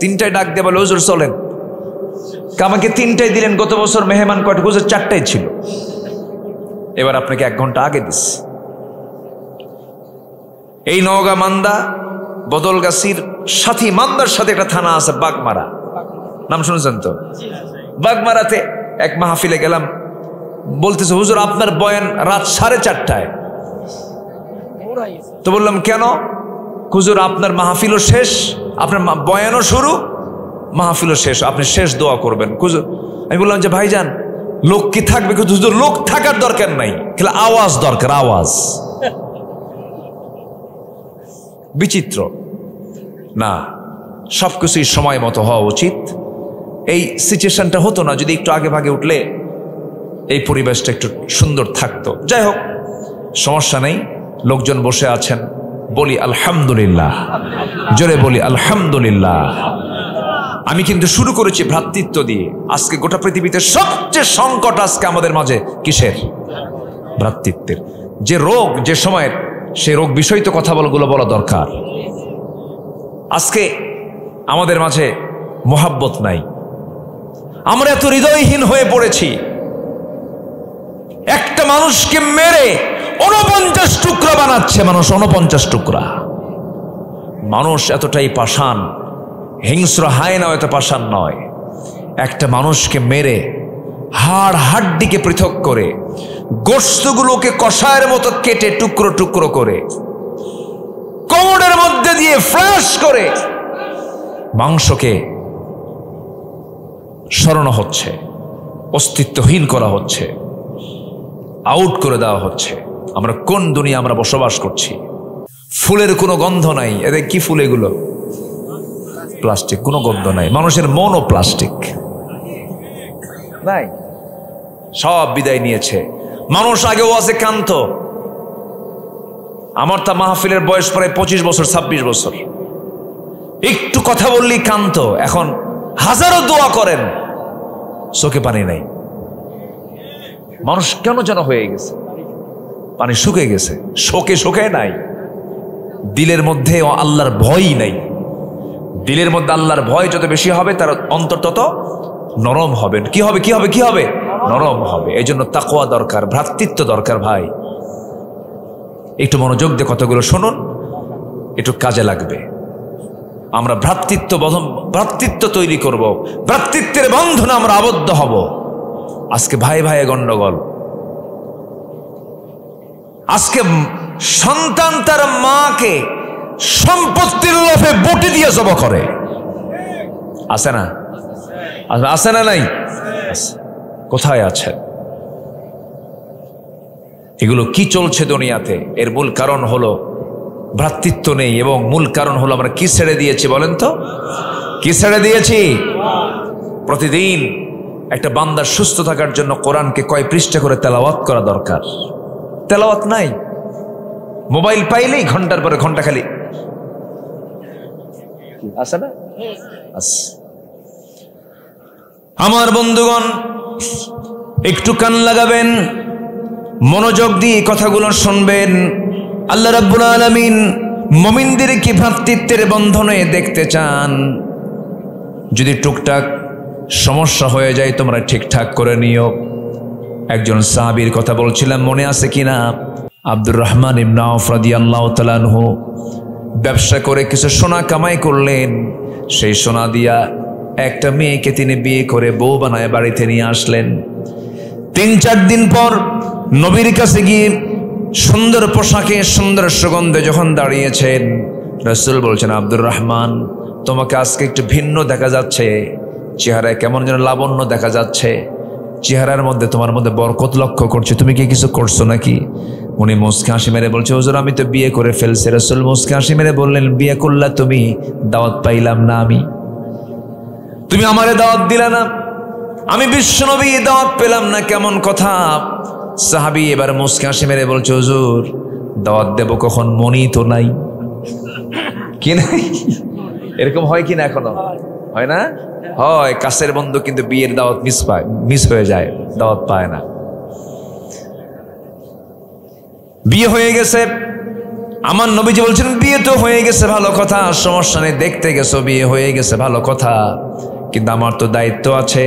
3টায় ডাক দিয়ে বলে হুজুর চলেন। আমাকে 3টায় দিলেন, গত বছর মেহমান কয়টা? হুজুর 4টায় ছিল, এবার আপনাকে 1 ঘন্টা আগে দিস। এই নওগাঁ মান্দা বদলগাছির সাথী, মান্দার সাথে একটা থানা আছে বাগমারা, নাম শুনেছেন তো? বাগমারাতে এক মাহফিলে গেলাম, বলতেছে হুজুর আপনার বয়ান রাত 4:30টায়। তো বললাম কেন? হুজুর আপনার মাহফিলও শেষ, আপনার বয়ানও শুরু, মাহফিলও শেষ, আপনি শেষ দোয়া করবেন। হুজুর আমি বললাম যে ভাইজান লোক কি থাকবে? কিন্তু হুজুর লোক থাকার দরকার নাই, কিন্তু আওয়াজ দরকার, আওয়াজ। বিচিত্র না, সবকিছুই সময় মতো হওয়া উচিত। এই সিচুয়েশনটা হতো না যদি একটু আগে ভাগে উঠলে এই পরিবেশটা একটু সুন্দর থাকতো। যাই হোক, সমস্যা নেই, লোকজন বসে আছেন, বলি আলহামদুলিল্লাহ, জোরে বলি আলহামদুলিল্লাহ। আমি কিন্তু শুরু করেছি ভ্রাতৃত্ব দিয়ে। আজকে গোটা পৃথিবীতে সবচেয়ে সংকট আজকে আমাদের মাঝে কিসের? ভ্রাতৃত্বের। যে রোগ, যে সময়ের, সেই রোগ বিষয় তো কথা বলা দরকার। আজকে আমাদের মাঝে মোহাব্বত নাই, আমরা এত হৃদয়হীন হয়ে পড়েছি। একটা মানুষকে মেরে 49 টুকরা বানাচ্ছে মানুষ, 49 টুকরা। মানুষ এতটাই পাষাণ, হিংস্র হায়নাও এত পাষাণ নয়। একটা মানুষকে মেরে হাড় হাড্ডিকে পৃথক করে, গোশতগুলোকে কষায়ের মতো কেটে টুকরো টুকরো করে, কোমরের মধ্যে দিয়ে ফ্ল্যাশ করে মাংসকে সরানো হচ্ছে, অস্তিত্বহীন করা হচ্ছে, আউট করে দেওয়া হচ্ছে। আমরা কোন দুনিয়া আমরা বসবাস করছি? ফুলের কোনো গন্ধ নাই। এদের কি ফুল এগুলো? প্লাস্টিক, কোনো গন্ধ নাই। মানুষের মনও প্লাস্টিক নাই, সব বিদায় নিয়েছে। মানুষ আগেও আছে কান্ত। আমার তা মাহফিলের বয়স প্রায় 25 বছর, 26 বছর। একটু কথা বললেই কান্ত। এখন হাজারো দোয়া করেন, চোখে পানি নাই। মানুষ কেন যেন হয়ে গেছে, পানি শুকিয়ে গেছে, শোকে নাই। দিলের মধ্যে আল্লাহর ভয়ই নাই। দিলের মধ্যে আল্লাহর ভয় যত বেশি হবে, তার অন্তর তত নরম হবে। কি হবে? নরম হবে। এই জন্য তাকওয়া দরকার, ভ্রাতৃত্ব দরকার। ভাই একটু মনোযোগ দিয়ে কথাগুলো শুনুন, একটু কাজে লাগবে। আমরা ভ্রাতৃত্ব তৈরি করব, ভ্রাতৃত্বের বন্ধনে আমরা আবদ্ধ হব। আজকে ভাই গন্ডগোল। আজকে সন্তান তার মাকে সম্পত্তির লোভে বটি দিয়ে জবা করে। আছে না? আছে না? নাই? কোথায় আছে? এগুলো কি চলছে দুনিয়াতে? এর মূল কারণ হলো ভ্রাতৃত্ব নেই, এবং মূল কারণ হলো আমরা কি ছেড়ে দিয়েছি বলেন তো? কি ছেড়ে দিয়েছি? প্রতিদিন একটা বান্দার সুস্থ থাকার জন্য কোরআনকে কয় পৃষ্ঠা করে তেলাওয়াত করা দরকার। তেলাওয়াত নাই। মোবাইল পাইলেই ঘন্টার পরে ঘন্টা খালি আছে না? আমার বন্ধুগণ, একটু কান লাগাবেন, মনোযোগ দিয়ে কথাগুলো শুনবেন। আল্লাহ রাব্বুল আলামিন মুমিনদেরকে ভ্রাতৃত্বের বন্ধনে দেখতে চান। যদি টুকটাক সমস্যা হয়ে যায় তোমরা ঠিকঠাক করে নিও। একজন সাহাবীর কথা বলছিলাম, মনে আছে কিনা? আব্দুর রহমান ইবনে আওফ রাদিয়াল্লাহু তাআলা আনহু ব্যবসা করে কিছু সোনা কামাই করলেন। সেই সোনা দিয়া একটা মেয়েকে তিনি বিয়ে করে বউ বানায় বাড়িতে নিয়ে আসলেন। 3-4 দিন পর নবীর কাছে গিয়ে সুন্দর পোশাকে সুন্দর সুগন্ধে যখন দাঁড়িয়েছেন, রাসূল বলছেন, আব্দুর রহমান, তোমাকে আজকে একটু ভিন্ন দেখা যাচ্ছে, চেহারায় কেমন যেন লাবণ্য দেখা যাচ্ছে, চেহারার মধ্যে তোমার মধ্যে বরকত লক্ষ্য করছে, তুমি কি কিছু করছো নাকি? উনি মুস্কি হাসি মেরে বলছে, হুজুর আমি তো বিয়ে করে ফেলছি। রাসূল মুস্কি হাসি মেরে বললেন, বিয়ে করলা তুমি, দাওয়াত পাইলাম না আমি, তুমি আমারে দাওয়াত দিলা না, আমি বিশ্বনবী দাওয়াত পেলাম না, কেমন কথা? সাহাবী এবার মুস্কি হাসি মেরে বলছে, হুজুর দাওয়াত দেব কখন, মনই তো নাই। কি নাই? এরকম হয় কিনা? এখনো হয় না? হয়। কাছের বন্ধু কিন্তু বিয়ের দাওয়াত মিস হয়ে যায়, দাওয়াত পায় না। বিয়ে হয়ে গেছে, আমার নবীজি বলছেন, বিয়ে তো হয়ে গেছে ভালো কথা, সমস্যা নেই, দেখতে গেছো বিয়ে হয়ে গেছে ভালো কথা, কিন্তু আমার তো দায়িত্ব আছে।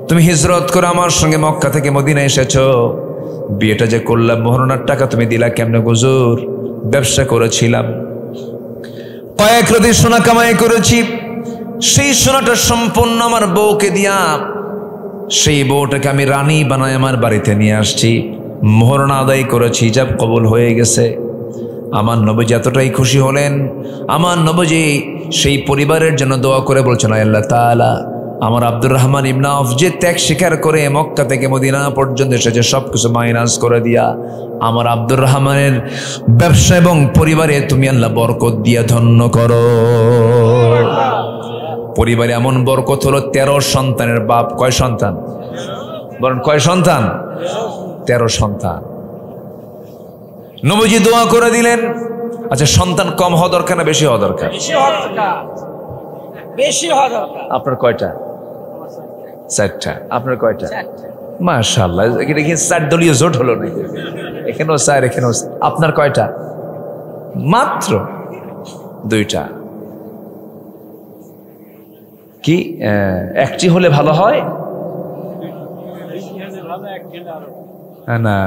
তুমি হিজরত করে আমার সঙ্গে মক্কা থেকে মদিনা এসেছো, বিয়েটা যে করলাম মোহরনার টাকা তুমি দিলা কেমনে? হুজুর ব্যবসা করেছিলাম, কয়েক রাতে সোনা কামাই করেছি, সেই সোনাটা সম্পূর্ণ আমার বউকে দিয়া, সেই বউটাকে আমি রানী বানায় আমার বাড়িতে নিয়ে আসছি, মোহরনা আদায় করেছি, হিজাব কবুল হয়ে গেছে। আমার নবীজি এতটাই খুশি হলেন, আমার নবীজি সেই পরিবারের জন্য দোয়া করে বলছেন, আল্লাহ তাআলা আমার আব্দুর রহমান ইবনে আওফ যে ত্যাগ স্বীকার করে মক্কা থেকে মদিনা পর্যন্ত এসেছে, সবকিছু মাইনাস করে দিয়া আমার আব্দুর রহমানের ব্যবসা এবং পরিবারে তুমি আল্লাহ বরকত দিয়া ধন্য করো। পরিবারে এমন বরকত হলো, 13 সন্তানের বাপ। কয় সন্তান বলেন? কয় সন্তান? 13 সন্তান। নবীজি দোয়া করে দিলেন। আচ্ছা, সন্তান কম হওয়া দরকার না বেশি হওয়া দরকার? বেশি হওয়া দরকার। আপনার কয়টা? 4টা। আপনার কয়টা? মাশাআল্লাহ, এটা কি 4 দলীয় জোট হলো নাকি? এখানেও 4, এখানেও। আপনার কয়টা? মাত্র 2টা। কি একটি হলে ভালো হয় না?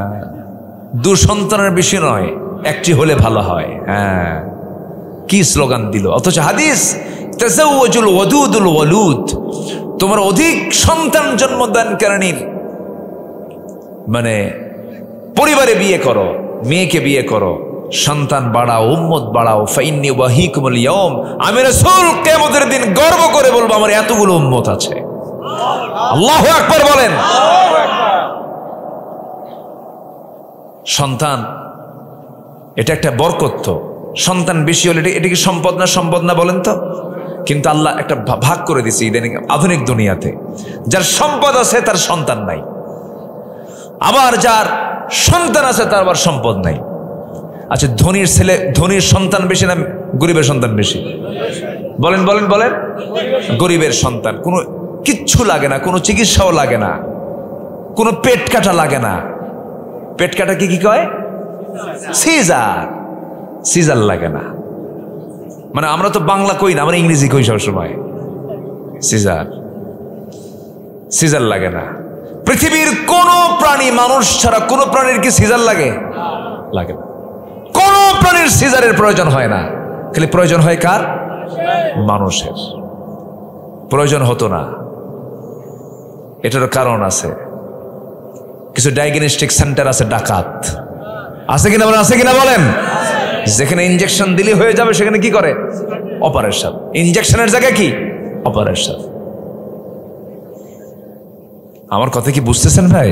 2 সন্তানের বেশি নয়, একটি হলে ভালো হয়। হ্যাঁ, কি স্লোগান দিল! অথচ হাদিস, তাজাওয়াজুল ওয়াদুদুল ওয়ালুদ, তোমার অধিক সন্তান জন্মদানকারীর মানে পরিবারে বিয়ে করো, মেয়েকে বিয়ে করো, সন্তান বাড়াও, উম্মত বাড়াও। ফাইন্নী ওয়াহিকুমুল ইয়াউম, আমি রাসূল কিয়ামতের দিন গর্ব করে বলবো আমার এতগুলো উম্মত আছে। আল্লাহু আকবার বলেন। সন্তান এটা একটা বরকত। সন্তান বেশি হলে এটা কি সম্পদ না? সম্পদ না বলেন তো? কিন্তু আল্লাহ একটা ভাগ করে দিছে ইদানিং আধুনিক দুনিয়াতে, যার সম্পদ আছে তার সন্তান নাই, আবার যার সন্তান আছে তার আবার সম্পদ নাই। আচ্ছা, ধনীর ছেলে, ধনীর সন্তান বেশি না গরিবের সন্তান বেশি? বলেন বলেন বলেন। গরিবের সন্তান, কোনো কিচ্ছু লাগে না, কোনো চিকিৎসাও লাগে না, কোনো পেট কাটা লাগে না। পেট কাটা কি কয়? সিজার। সিজার লাগে না। মানে আমরা তো বাংলা কই না, আমরা ইংরেজি কই সবসময়। সিজার, সিজার লাগে না। পৃথিবীর কোন প্রাণী, মানুষ ছাড়া কোন প্রাণীর কি সিজার লাগে? লাগে না। কোন প্রাণীর সিজারের প্রয়োজন হয় না, খালি প্রয়োজন হয় কার? মানুষের। প্রয়োজন হতো না, এটার কারণ আছে। কিছু ডায়াগনস্টিক সেন্টার আছে, ডাকাত আছে কিনা বলেন? আছে কিনা বলেন? যেখানে ইনজেকশন দিলে হয়ে যাবে সেখানে কি করে? অপারেশন। ইনজেকশনের জায়গায় কি? অপারেশন। আমার কথা কি বুঝতেছেন ভাই?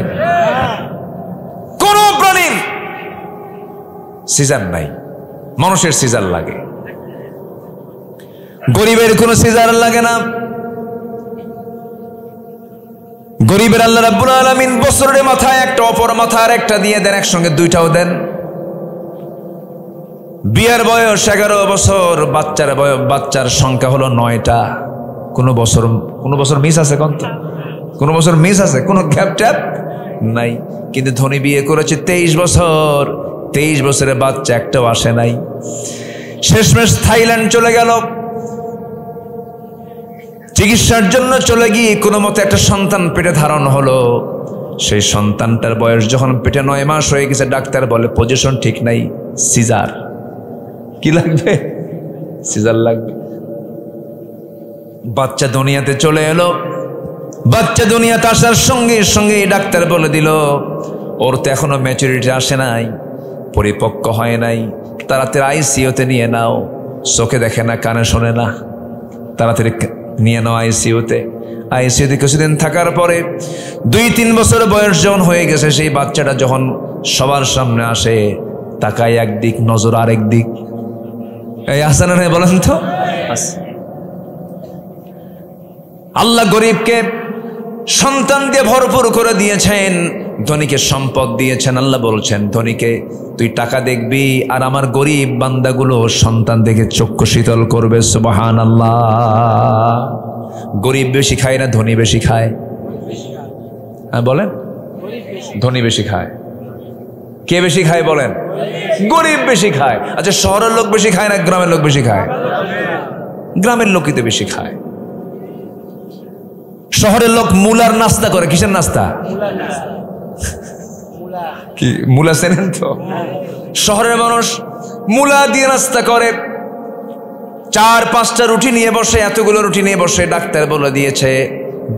কোন প্রাণীর সিজার নাই, মানুষের সিজার লাগে। গরিবের কোনো সিজার লাগে না। গরিবের আল্লাহ রাব্বুল আলামিন বছরের মাথায় একটা, অপর মাথায় একটা দিয়ে দেন, একসঙ্গে 2টাও দেন। বিয়ের বয়স 11 বছর, বাচ্চার সংখ্যা হলো 9টা। কোনো বছর মিস আছে? কোন বছর মিস আছে? কোনো গ্যাপ ট্যাপ নাই। কিন্তু ধনী বিয়ে করেছে 23 বছর, 23 বছরের বাচ্চা একটাও আসে নাই। শেষমেশ থাইল্যান্ড চলে গেল, চিকিৎসার জন্য চলে গিয়ে কোনো মতে একটা সন্তান পেটে ধারণ হলো। সেই সন্তানটার বয়স যখন পেটে 9 মাস হয়ে গেছে, ডাক্তার বলে পজিশন ঠিক নাই, সিজার। কি লাগবে? সিজার লাগবে। বাচ্চা দুনিয়াতে চলে এলো। বাচ্চা দুনিয়াতে আসার সঙ্গে সঙ্গে ডাক্তার বলে দিল ওর তো এখনো ম্যাচুরিটি আসে নাই, পরিপক্ক হয় নাই, তাড়াতাড়ি আইসিইউতে নিয়ে নাও। চোখে দেখে না, কানে শোনে না, তাড়াতাড়ি নিয়ে নাও আইসিইউতে। আইসিইউতে কিছুদিন থাকার পরে 2-3 বছর বয়স যখন হয়ে গেছে, সেই বাচ্চাটা যখন সবার সামনে আসে, তাকায় একদিক, নজর আরেক দিক। এই আসানা নেই বলেন তো? আল্লাহ গরিবকে সন্তান দিয়ে ভরপুর করে দিয়েছেন, ধনীকে সম্পদ দিয়েছেন। আল্লাহ বলছেন ধনীকে তুই টাকা দেখবি, আর আমার গরিব বান্দাগুলো সন্তান দেখে চক্ষু শীতল করবে। সুবহানাল্লাহ। গরিব বেশি খায় না ধনী বেশি খায়? হ্যাঁ বলেন, ধনী বেশি খায়। কে বেশি খায় বলেন? গরিব বেশি খায়। আচ্ছা, শহরের লোক বেশি খায় না গ্রামের লোক বেশি খায়? গ্রামের লোকই তো বেশি খায়। শহরের লোক মূলার নাস্তা করে। কিসের নাস্তা? কি মূলা চেনেন তো? শহরের মানুষ মূলা দিয়ে নাস্তা করে। 4-5টা রুটি নিয়ে বসে, এতগুলো রুটি নিয়ে বসে। ডাক্তার বলে দিয়েছে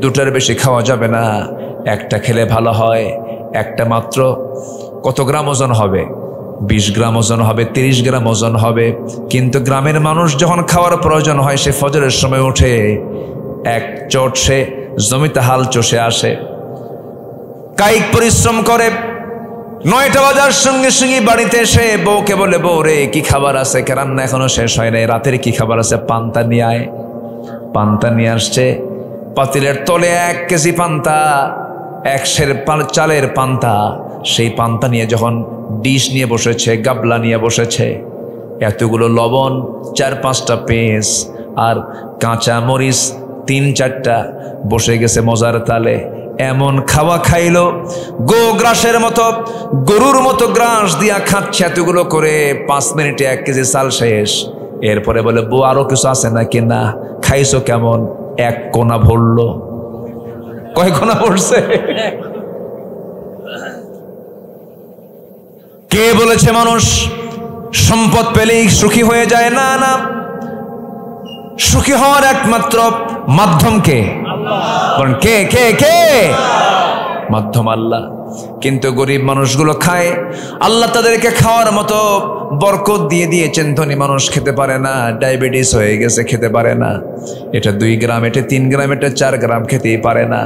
2টার বেশি খাওয়া যাবে না, একটা খেলে ভালো হয়। একটা মাত্র কত গ্রাম ওজন হবে? 20 গ্রাম ওজন হবে, 30 গ্রাম ওজন হবে। কিন্তু গ্রামের মানুষ যখন খাওয়ার প্রয়োজন হয়, সে ফজরের সময় উঠে এক চট সে জমিতে হাল চষে আসে, কায়িক পরিশ্রম করে। 9টা বাজার সঙ্গে সঙ্গে বাড়িতে এসে বউকে বলে, বউ রে কি খাবার আছে? রান্না এখনো শেষ হয় নাই, রাতের কি খাবার আছে? পান্তা নিয়ে আয়। পান্তা নিয়ে আসছে। পাতিলের তলে 1 কেজি পান্তা, 1 সের চালের পান্তা। সেই পান্তা নিয়ে যখন ডিশ নিয়ে বসেছে, গাবলা নিয়ে বসেছে, এতগুলো লবণ, 4-5টা পেঁয়াজ আর কাঁচা মরিচ 3-4টা বসে গেছে মজার তালে। এমন খাওয়া খাইলো, গ্রাসের মতো, গরুর মতো গ্রাস দিয়া খাচ্ছে এতগুলো করে। 5 মিনিটে 1 কেজি চাল শেষ। এরপরে বলে, বউ আরো কিছু আছে নাকি? না। খাইছো কেমন? 1 কোনা ভরলো। কয় কোনা ভরছে? কে বলেছে মানুষ সম্পদ পেলেই সুখী হয়ে যায়? না না, সুখী হওয়ার একমাত্র মাধ্যম কে? বলেন কে কে কে? মাধ্যম আল্লাহ। কিন্তু গরিব মানুষগুলো খায়, আল্লাহ তাদেরকে খাওয়ার মতো বরকত দিয়ে দিয়েছেন। ধনী মানুষ খেতে পারে না, ডায়াবেটিস হয়ে গেছে, খেতে পারে না। এটা 2 গ্রাম, এটা 3 গ্রাম, এটা 4 গ্রাম খেতেই পারে না।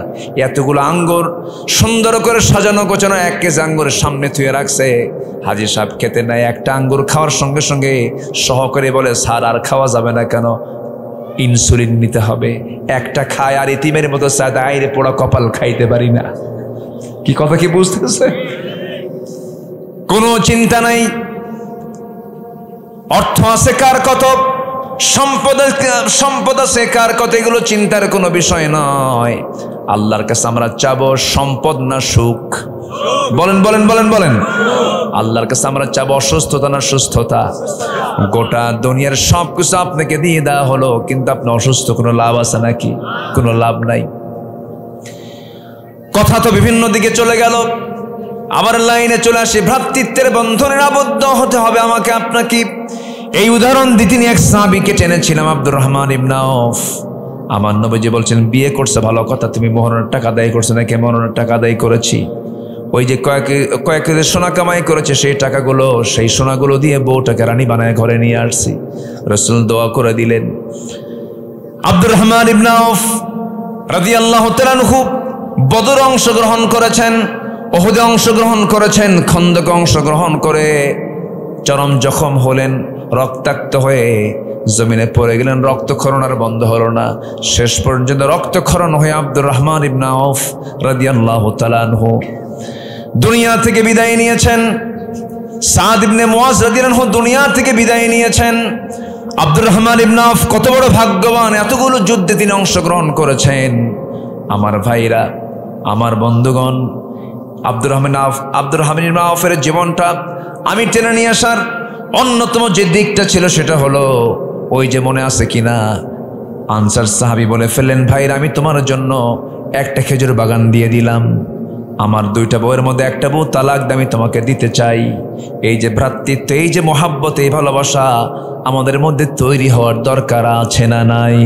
এতগুলো আঙ্গুর সুন্দর করে সাজানো গোছানো 1 কেজি আঙ্গুরের সামনে থুয়ে রাখছে। হাজী সাহেব খেতে নাই। একটা আঙ্গুর খাওয়ার সঙ্গে সঙ্গে সহকারী বলে, স্যার আর খাওয়া যাবে না কেন? ইনসুলিন নিতে হবে। একটা খায় আর ইতিমের মতো সাদা আইরে পোড়া কপাল খাইতে পারি না। কি কথা কি বুঝতেছে? কোনো চিন্তা নাই। অর্থ আছে কার কত, সম্পদ আছে কার কত, এগুলো চিন্তার কোনো বিষয় নয়। আল্লাহর কাছে আমরা চাবো সম্পদ না সুখ? বলেন বলেন বলেন বলেন। আল্লাহর কাছে আমরা চাবো অসুস্থতা না সুস্থতা? গোটা দুনিয়ার সব কিছু আপনাকে দিয়ে দেওয়া হলো, কিন্তু আপনি অসুস্থ, কোনো লাভ আছে নাকি? কোনো লাভ নাই। কথা তো বিভিন্ন দিকে চলে গেল। আবার লাইনে চলে আসে, ভ্রাতৃত্বের বন্ধনের আবদ্ধ হতে হবে আমাকে আপনাকে। এই উদাহরণ দিয়ে তিনি এক সাহাবীকে টেনেছিলাম, আব্দুর রহমান ইবনে আওফ। আমার নবীজি বলছেন, বিয়ে করছে ভালো কথা, তুমি মোহরের টাকা আদায় করছো নাকি? মোহরের টাকা আদায় করেছি। ওই যে কয়েক সোনা কামাই করেছে, সেই টাকাগুলো, সেই সোনাগুলো দিয়ে বউটাকে রানী বানায় ঘরে নিয়ে আসছি। রাসূল দোয়া করে দিলেন। আব্দুর রহমান ইবনে আওফ রাদিয়াল্লাহু তাআলা আনহু বদরে অংশগ্রহণ করেছেন, উহুদে অংশগ্রহণ করেছেন, খন্দকে অংশগ্রহণ করে চরম জখম হলেন, রক্তাক্ত হয়ে জমিনে পড়ে গেলেন। রক্তক্ষরণ আর বন্ধ হলো না। শেষ পর্যন্ত রক্তক্ষরণ হয়ে আব্দুর রহমান ইবনে আওফ রাদিয়াল্লাহু তাআলা আনহু দুনিয়া থেকে বিদায় নিয়েছেন। সাদ ইবনে মুআজ রাদিয়াল্লাহু আনহু দুনিয়া থেকে বিদায় নিয়েছেন। আব্দুর রহমান ইবনে আওফ কত বড় ভাগ্যবান, এতগুলো যুদ্ধে তিনি অংশগ্রহণ করেছেন। আমার ভাইরা, আমার বন্ধুগণ, আব্দুর রহমান ইবনে আওফের জীবনটা আমি টেনে নিয়ে আসার অন্যতম যে দিকটা ছিল সেটা হলো, ওই যে মনে আছে কিনা, আনসার সাহাবী বলে ফেললেন, ভাইরা আমি তোমার জন্য একটা খেজুর বাগান দিয়ে দিলাম, আমার দুইটা বউয়ের মধ্যে একটা বউ তালাক দিয়ে আমি তোমাকে দিতে চাই। এই যে ভ্রাতৃত্ব, এই যে মহাব্বত, এই ভালোবাসা আমাদের মধ্যে তৈরি হওয়ার দরকার আছে না নাই?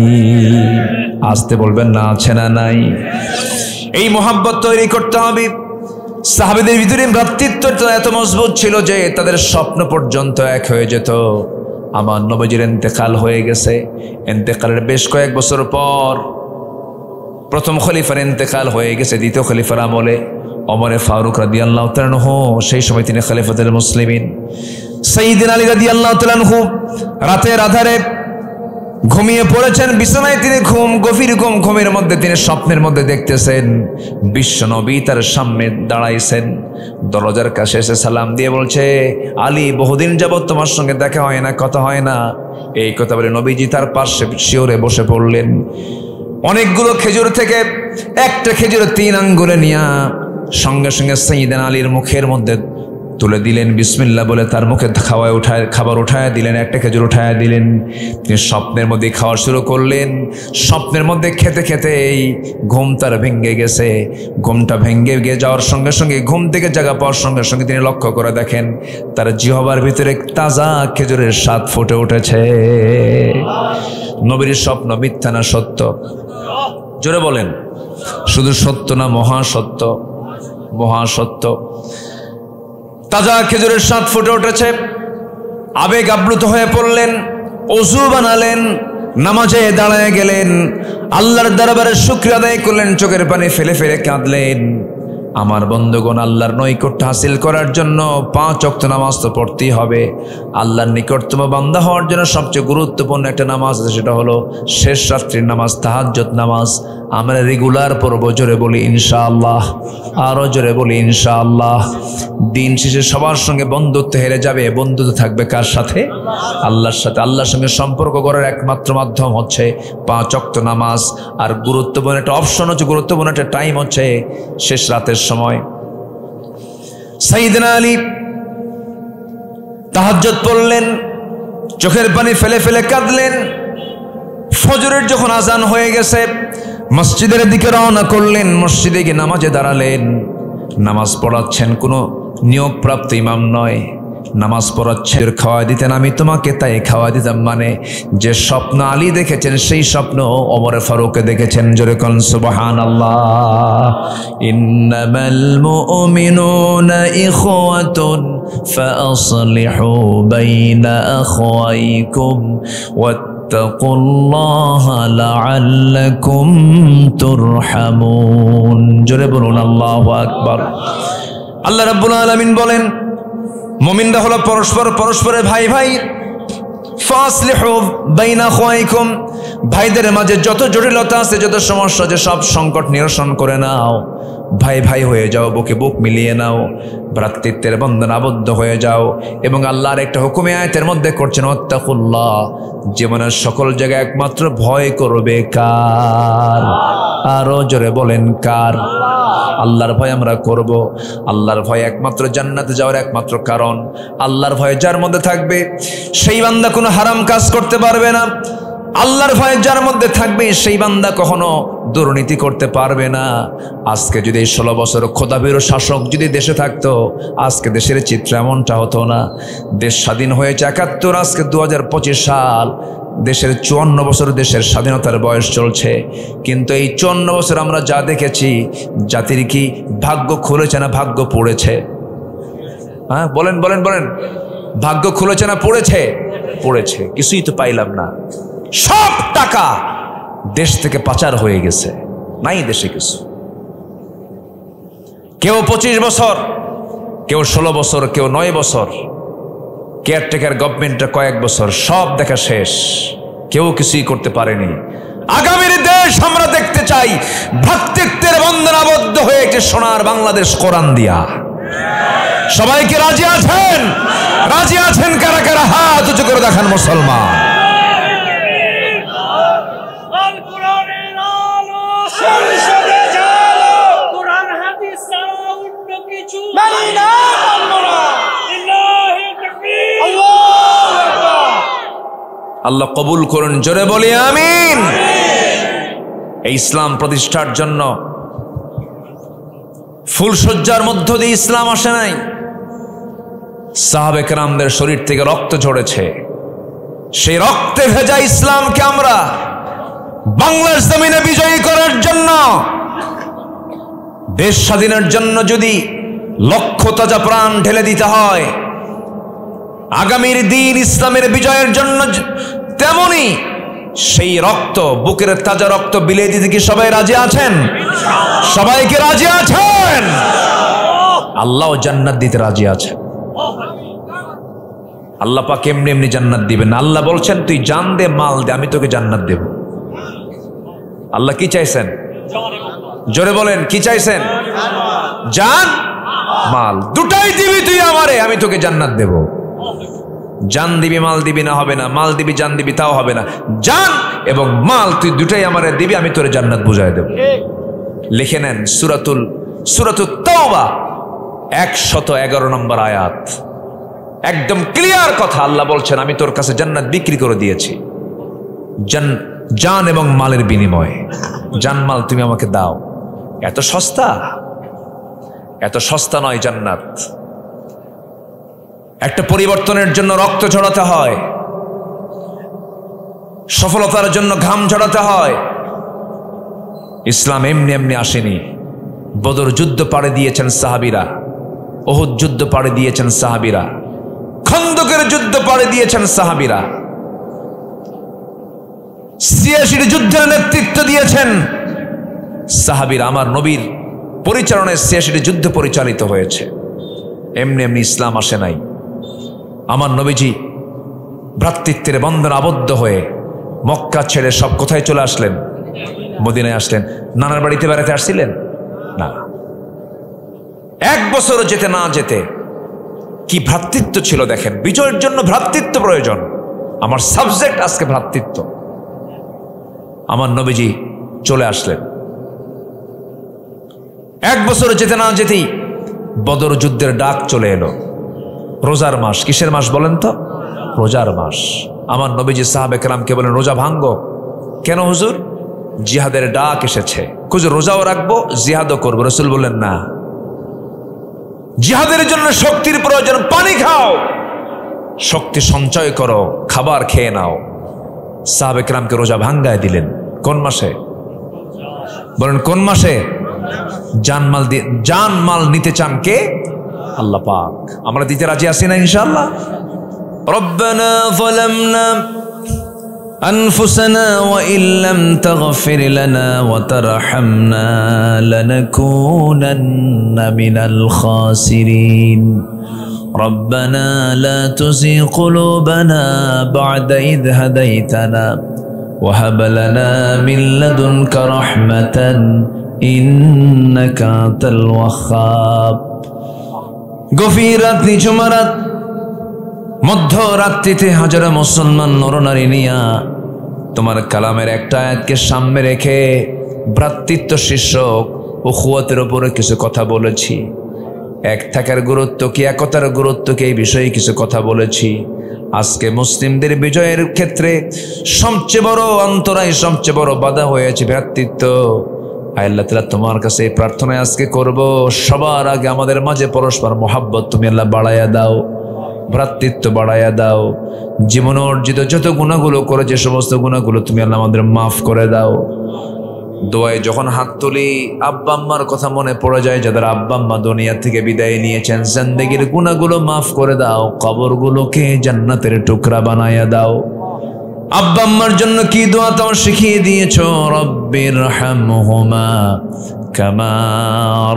আসতে বলবেন না, আছে না নাই? এই মহাব্বত তৈরি করতে হবে। সাহাবীদের ভিতরে ভ্রাতৃত্বটা এত মজবুত ছিল যে তাদের স্বপ্ন পর্যন্ত এক হয়ে যেত। আমার নবীজির ইন্তেকাল হয়ে গেছে, ইন্তেকালের বেশ কয়েক বছর পর প্রথম খলিফার ইন্তেকাল হয়ে গেছে। দ্বিতীয় খলিফার আমলে ওমর ফারুক রাদিয়াল্লাহু তাআলা আনহু, সেই সময় তিনি খলিফাতুল মুসলিমিন। সাইয়্যিদুনা আলী রাদিয়াল্লাহু তাআলা আনহু রাতের আধারে ঘুমিয়ে পড়েছেন, বিছানায় তিনি গভীর ঘুমের মধ্যে তিনি স্বপ্নের মধ্যে দেখতেছেন বিশ্ব নবী তার সামনে দাঁড়াইছেন, দরজার কাছে এসে সালাম দিয়ে বলছে, আলী বহুদিন যাবত তোমার সঙ্গে দেখা হয় না, কথা হয় না। এই কথা বলে নবীজি তার পাশে শিওরে বসে পড়লেন। অনেকগুলো খেজুর থেকে একটা খেজুর 3 আঙ্গুলে নিয়া সঙ্গে সঙ্গে সাইয়্যিদানা আলীর মুখের মধ্যে তুলে দিলেন, বিসমিল্লাহ বলে তার মুখে খাবার উঠায় দিলেন, একটা খেজুর উঠায় দিলেন। তিনি স্বপ্নের মধ্যে খাওয়া শুরু করলেন। স্বপ্নের মধ্যে খেতে খেতে এই ঘুম তার ভেঙে গেছে। ঘুমটা ভেঙে গিয়ে যাওয়ার সঙ্গে সঙ্গে, ঘুম থেকে জাগা পাওয়ার সঙ্গে সঙ্গে তিনি লক্ষ্য করে দেখেন তার জিহ্বার ভিতরে তাজা খেজুরের স্বাদ ফুটে উঠেছে। নবীর স্বপ্ন মিথ্যা না সত্য? জোরে বলেন। শুধু সত্য না, মহাসত্য, মহাসত্য। তাজা খেজুরের স্বাদ ফুটে উঠেছে। আবেগ আপ্লুত হয়ে পড়লেন, ওযু বানালেন, নামাজে দাঁড়ায় গেলেন, আল্লাহর দরবারে শুকরিয়া আদায় করলেন, চোখের পানি ফেলে ফেলে কাঁদলেন। আমার বন্ধুগণ, আল্লাহর নৈকট্য হাসিল করার জন্য 5 ওয়াক্ত নামাজ তো পড়তেই হবে। আল্লাহর নিকটতম বান্দা হওয়ার জন্য সবচেয়ে গুরুত্বপূর্ণ একটা নামাজ আছে, সেটা হলো শেষ রাত্রির নামাজ, তাহাজ্জুদ নামাজ। আমরা রেগুলার পড়ব। জোরে বলি ইনশাআল্লাহ, আরো জোরে বলি ইনশাআল্লাহ। দিন শেষে সবার সঙ্গে বন্ধুত্ব হেরে যাবে, বন্ধুত্ব থাকবে কার সাথে? আল্লাহর সাথে। আল্লাহর সঙ্গে সম্পর্ক করার একমাত্র মাধ্যম হচ্ছে 5 ওয়াক্ত নামাজ। আর গুরুত্বপূর্ণ একটা অপশন হচ্ছে, গুরুত্বপূর্ণ একটা টাইম হচ্ছে শেষ রাতের সময়। সাইয়্যিদনা আলী তাহাজ্জুদ পড়লেন, চোখের পানি ফেলে ফেলে কাঁদলেন। ফজরের যখন আজান হয়ে গেছে, মসজিদের দিকে রওনা করলেন। মসজিদে গিয়ে নামাজে দাঁড়ালেন। নামাজ পড়াচ্ছেন কোনো নিয়োগপ্রাপ্ত ইমাম নয়, নামাজ পড়াচ্ছেন। খাওয়া দিতেন, আমি তোমাকে তাই খাওয়া দিতাম। মানে যে স্বপ্ন আলী দেখেছেন সেই স্বপ্ন ওমর ফারুক দেখেছেন। জোরে কোন সুবহানাল্লাহ। ইন্নামাল মুমিনুনা ইখওয়াতুন ফাআসলিহু বাইনা আখওয়াইকুম ওয়াত্তাকুল্লাহা লাআল্লাকুম তুরহামুন। জোরে বলুন আল্লাহু আকবার। আল্লাহ রাব্বুল আলামিন বলেন, মুমিনরা হলো পরস্পরের ভাই ভাই। ফাসলিহু বাইনা আখওয়াইকুম, ভাইদের মাঝে যত জটিলতা আছে, যত সমস্যা আছে, সব সংকট নিরসন করে নাও। ভাই ভাই হয়ে যাও, বুকে বুক মিলিয়ে নাও, ভ্রাতৃত্বের বন্ধন আবদ্ধ হয়ে যাও। এবং আল্লাহর একটা হুকুমে আয়াতের মধ্যে করছেন, ওয়াত্তাকুল্লাহ, জীবনের সকল জায়গায় একমাত্র ভয় করবে কার? আরো জোরে বলেন কার? আল্লাহর ভয় আমরা করব। আল্লাহর ভয় একমাত্র জান্নাতে যাওয়ার একমাত্র কারণ। আল্লাহর ভয় যার মধ্যে থাকবে সেই বান্দা কোনো হারাম কাজ করতে পারবে না। আল্লাহর ভয় যার মধ্যে থাকবে সেই বান্দা কখনো দুর্নীতি করতে পারবে না। আজকে যদি 16 বছর খোদাভীরু শাসক যদি দেশে থাকতো, আজকে দেশের চিত্র এমনটা হতো না। দেশ স্বাধীন হয়েছে 71, আজকে 2025 সাল। দেশের 54 বছর দেশের স্বাধীনতার বয়স চলছে। কিন্তু এই 54 বছর আমরা যা দেখেছি, জাতির কি ভাগ্য খুলেছে না ভাগ্য পড়েছে? হ্যাঁ, বলেন বলেন বলেন। ভাগ্য খুলেছে না পড়েছে? পড়েছে। কিছুই তো পাইলাম না। সব টাকা দেশ থেকে পাচার হয়ে গেছে, নাই দেশে কিছু। কেউ 25 বছর, কেউ 16 বছর, কেউ 9 বছর, কেয়ারটেকার গভর্নমেন্টটা কয়েক বছর, সব দেখা শেষ। কেউ কিছুই করতে পারেনি। আগামীর দেশ আমরা দেখতে চাই ভ্রাতৃত্বের বন্ধন আবদ্ধ হয়ে একটি সোনার বাংলাদেশ কোরআন দিয়া। সবাইকে রাজি আছেন? রাজি আছেন কারা কারা? হাত উঁচু করে দেখান মুসলমান। আল্লাহ কবুল করুন, জোরে বলি আমিন। এই ইসলাম প্রতিষ্ঠার জন্য ফুলসজ্জার মধ্য দিয়ে ইসলাম আসে নাই। সাহাবে কেরামদের শরীর থেকে রক্ত ঝরেছে। সেই রক্তে ভেজা ইসলামকে আমরা বাংলার জমিনে বিজয়ী করার জন্য, দেশ স্বাধীনের জন্য যদি লক্ষ তাজা প্রাণ ঢেলে দিতে হয়, আগামীর দিন ইসলামের বিজয়ের জন্য তেমনি সেই রক্ত, বুকের তাজা রক্ত বিলিয়ে দিতে কি সবাই রাজি আছেন? সবাইকে রাজি আছেন? আল্লাহ জান্নাত দিতে রাজি আছেন। আল্লাহ পাক এমনি এমনি জান্নাত দিবেন। আল্লাহ বলছেন তুই জান দে, মাল দে, আমি তোকে জান্নাত দেব। আল্লাহ কি চাইছেন? জোরে বলেন, কি চাইছেন? জান মাল দুটাই দিবি তুই আমারে, আমি তোকে জান্নাত দেব। জান দিবি মাল দিবি না হবে না, মাল দিবি জান দিবি তাও হবে না। জান এবং মাল তুই দুটাই আমারে দিবি, আমি তোরে জান্নাত বুঝাই দেব। লিখে নেন সূরাতুত তাওবা 111 নম্বর আয়াত। একদম ক্লিয়ার কথা। আল্লাহ বলছেন আমি তোর কাছে জান্নাত বিক্রি করে দিয়েছি জান এবং মালের বিনিময়ে। জান মাল তুমি আমাকে দাও। এত সস্তা? এত সস্তা নয় জান্নাত। একটা পরিবর্তনের জন্য রক্ত ঝরাতে হয়, সফলতার জন্য ঘাম ঝরাতে হয়। ইসলাম এমনি এমনি আসেনি। বদর যুদ্ধ পাড়ে দিয়েছেন সাহাবীরা, উহুদ যুদ্ধ পাড়ে দিয়েছেন সাহাবীরা, খন্দকের যুদ্ধ পাড়ে দিয়েছেন সাহাবীরা, ৮৬ যুদ্ধের নেতৃত্ব দিয়েছেন সাহাবীরা। আমার নবীর পরিচালনায় ৮৬ যুদ্ধ পরিচালিত হয়েছে। এমনি এমনি ইসলাম আসে নাই। আমার নবীজি ভ্রাতৃত্বের বন্ধনে আবদ্ধ হয়ে মক্কা ছেড়ে সব কোথায় চলে আসলেন? মদিনায় আসলেন। নানার বাড়িতে বেড়াতে আসছিলেন না। 1 বছর যেতে না যেতে কি ভ্রাতৃত্ব ছিল দেখেন। বিজয়ের জন্য ভ্রাতৃত্ব প্রয়োজন। আমার সাবজেক্ট আজকে ভ্রাতৃত্ব। আমার নবীজি চলে আসলেন। 1 বছর যেতে না যেতেই বদর যুদ্ধের ডাক চলে এলো। রোজার মাস। কিসের মাস বলেন তো? রোজার মাস। আমার নবীজি সাহাবে কেরামকে বলেন রোজা ভাঙ্গো। কেন হুজুর? জিহাদের ডাক এসেছে। হুজুর রোজাও রাখবো, জিহাদও করবো। রাসূল বললেন না, জিহাদের জন্য শক্তির প্রয়োজন, পানি খাও, শক্তি সঞ্চয় করো, খাবার খেয়ে নাও। সাহাবে কেরামকে রোজা ভাঙ্গায় দিলেন। কোন মাসে বলেন? কোন মাসে? জানমাল নিতে চান কে? আল্লাহ পাক। আমরা দিতে রাজি আছি না ইনশাআল্লাহ? রব্বানা যালামনা আনফুসানা ওয়া ইল্লাম তাগফির লানা ওয়া তারহামনা লানাকুনান্না মিনাল খাসিরিন। রব্বানা লা তুযিগ কুলুবানা বা'দা ইয হাদাইতানা ওয়া হাব লানা মিন লাদুনকা রাহমাতান ইন্নাকা আনতাল ওয়াহ্হাব। গভীর রাত, নিঝুম রাত, মধ্যরাত্রিতে হাজারো মুসলমান নরনারী নিয়া তোমার কালামের একটা আয়াতকে সামনে রেখে ভ্রাতৃত্ব শীর্ষক উখওয়াতের উপরে কিছু কথা বলেছি। এক থাকার গুরুত্ব কি, একতার গুরুত্ব কি, এই বিষয়ে কিছু কথা বলেছি। আজকে মুসলিমদের বিজয়ের ক্ষেত্রে সবচেয়ে বড় অন্তরায়, সবচেয়ে বড় বাধা হয়েছে ভ্রাতৃত্ব। আল্লাহ তাআলা তোমার কাছে এই প্রার্থনায় আজকে করব, সবার আগে আমাদের মাঝে পরস্পর মহাব্বত তুমি আল্লাহ বাড়াইয়া দাও, ভ্রাতৃত্ব বাড়াইয়া দাও। জীবন অর্জিত যত গুণাগুলো করে, যে সমস্ত গুণাগুলো তুমি আল্লাহ আমাদের মাফ করে দাও। দোয়ায় যখন হাত তুলি আব্বা আম্মার কথা মনে পড়ে যায়, যাদের আব্বা আম্মা দুনিয়া থেকে বিদায় নিয়েছেন। জিন্দেগীর গুনাহগুলো মাফ করে দাও, কবরগুলোকে জান্নাতের টুকরা বানায়া দাও। আব্বা আম্মার জন্য কি দোয়া তাও শিখিয়ে দিয়েছো। রব্বির হামহুমা কামা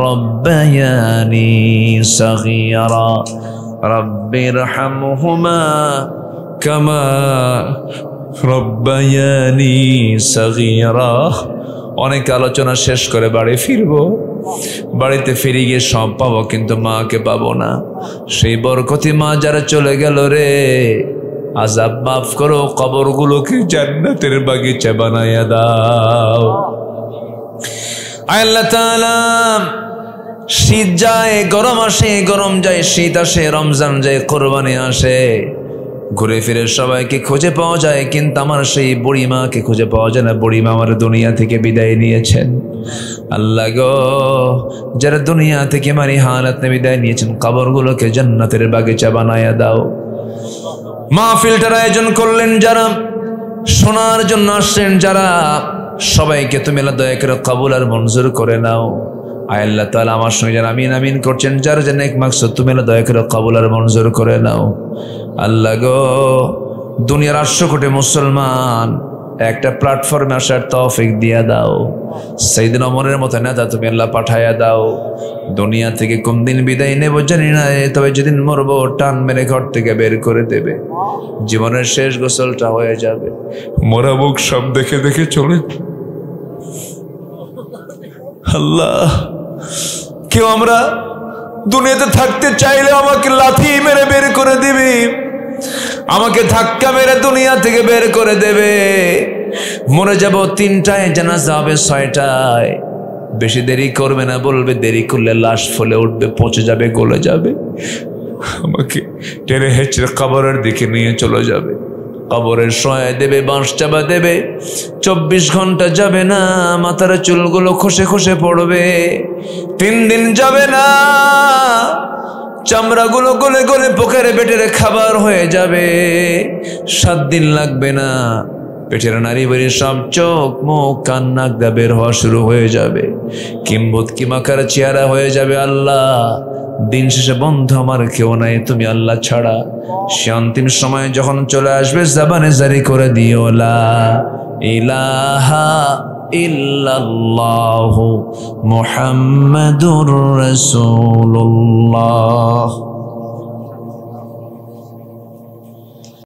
রব্বায়ানি সগীরা, রব্বির হামহুমা কামা রব্বায়ানি সগীরা। অনেক আলোচনা শেষ করে বাড়ি ফিরবো, বাড়িতে ফিরে গিয়ে সব পাবো, কিন্তু মাকে পাবো না। সেই বরকতি মা যারা চলে গেল রে, আযাব মাফ করো, কবরগুলোকে জান্নাতের বাগিচা বানায়া দাও। আল্লাহ তাআলা শীত যায়, গরম আসে, গরম যায়, শীত আসে, রমজান যায়, কোরবানি আসে। ঘুরে ফিরে সবাইকে খুঁজে পাওয়া যায়, কিন্তু আমার সেই বুড়িমাকে খুঁজে পাওয়া যায় না। বুড়িমা আমার দুনিয়া থেকে বিদায় নিয়েছেন। আল্লাহ গো, যারা দুনিয়া থেকে মারি হালাতে বিদায় নিয়েছেন, কবরগুলোকে জান্নাতের বাগিচা বানায়া দাও। মাহফিলটার আয়োজন করলেন যারা, শোনার জন্য আসছেন যারা, সবাইকে তুমি আল্লাহ দয়া করে কবুল আর মঞ্জুর করে নাও। আয় আল্লাহ তাআলা আমার সঙ্গে যারা আমিন আমিন করছেন, যার যে নেক মাকসুদ তুমি আল্লাহ দয়া করে কবুল আর মঞ্জুর করে নাও। আল্লাহ গো, দুনিয়ার 800 কোটি মুসলমান একটা প্ল্যাটফর্মে আসার তৌফিক দিয়া দাও। সাইয়েদনা ওমরের মতো নেতা তুমি আল্লাহ পাঠায়া দাও। দুনিয়া থেকে কোন দিন বিদায় নেব জানি না, তবে যেদিন মরবো টান মেরে ঘর থেকে বের করে দেবে। জীবনের শেষ গোসলটা হয়ে যাবে, মরা মুখ সব দেখে দেখে চলে। আল্লাহ, কেউ আমরা দুনিয়াতে থাকতে চাইলে আমাকে লাথি মেরে বের করে দিবে, আমাকে ধাক্কা মেরে দুনিয়া থেকে বের করে দেবে। মরে যাব 3টায়, জানাজা হবে 6টায়। বেশি দেরি করবে না, বলবে দেরি করলে লাশ ফলে উঠবে, পচে যাবে, গলে যাবে। আমাকে টেনে হেঁচড়ে কবরের দিকে নিয়ে চলে যাবে। কবরের সহায় দেবে, বাঁশ চাপা দেবে। 24 ঘন্টা যাবে না, মাথার চুলগুলো খসে খসে পড়বে। 3 দিন যাবে না, চামড়াগুলো গলে গলে পোকারে পেটের খাবার হয়ে যাবে। 7 দিন লাগবে না, পেটের নারী বাড়ি সব চোখ মুখ কান নাক দা বের হওয়া শুরু হয়ে যাবে। কিম্বুত কিমাকার চেহারা হয়ে যাবে। আল্লাহ, দিন শেষে বন্ধু আমার কেউ নাই, তুমি আল্লাহ ছাড়া। সে অন্তিম সময় যখন চলে আসবে, জবানে জারি করে দিও লা ইলাহা ইল্লাল্লাহু মুহাম্মাদুর রাসূলুল্লাহ।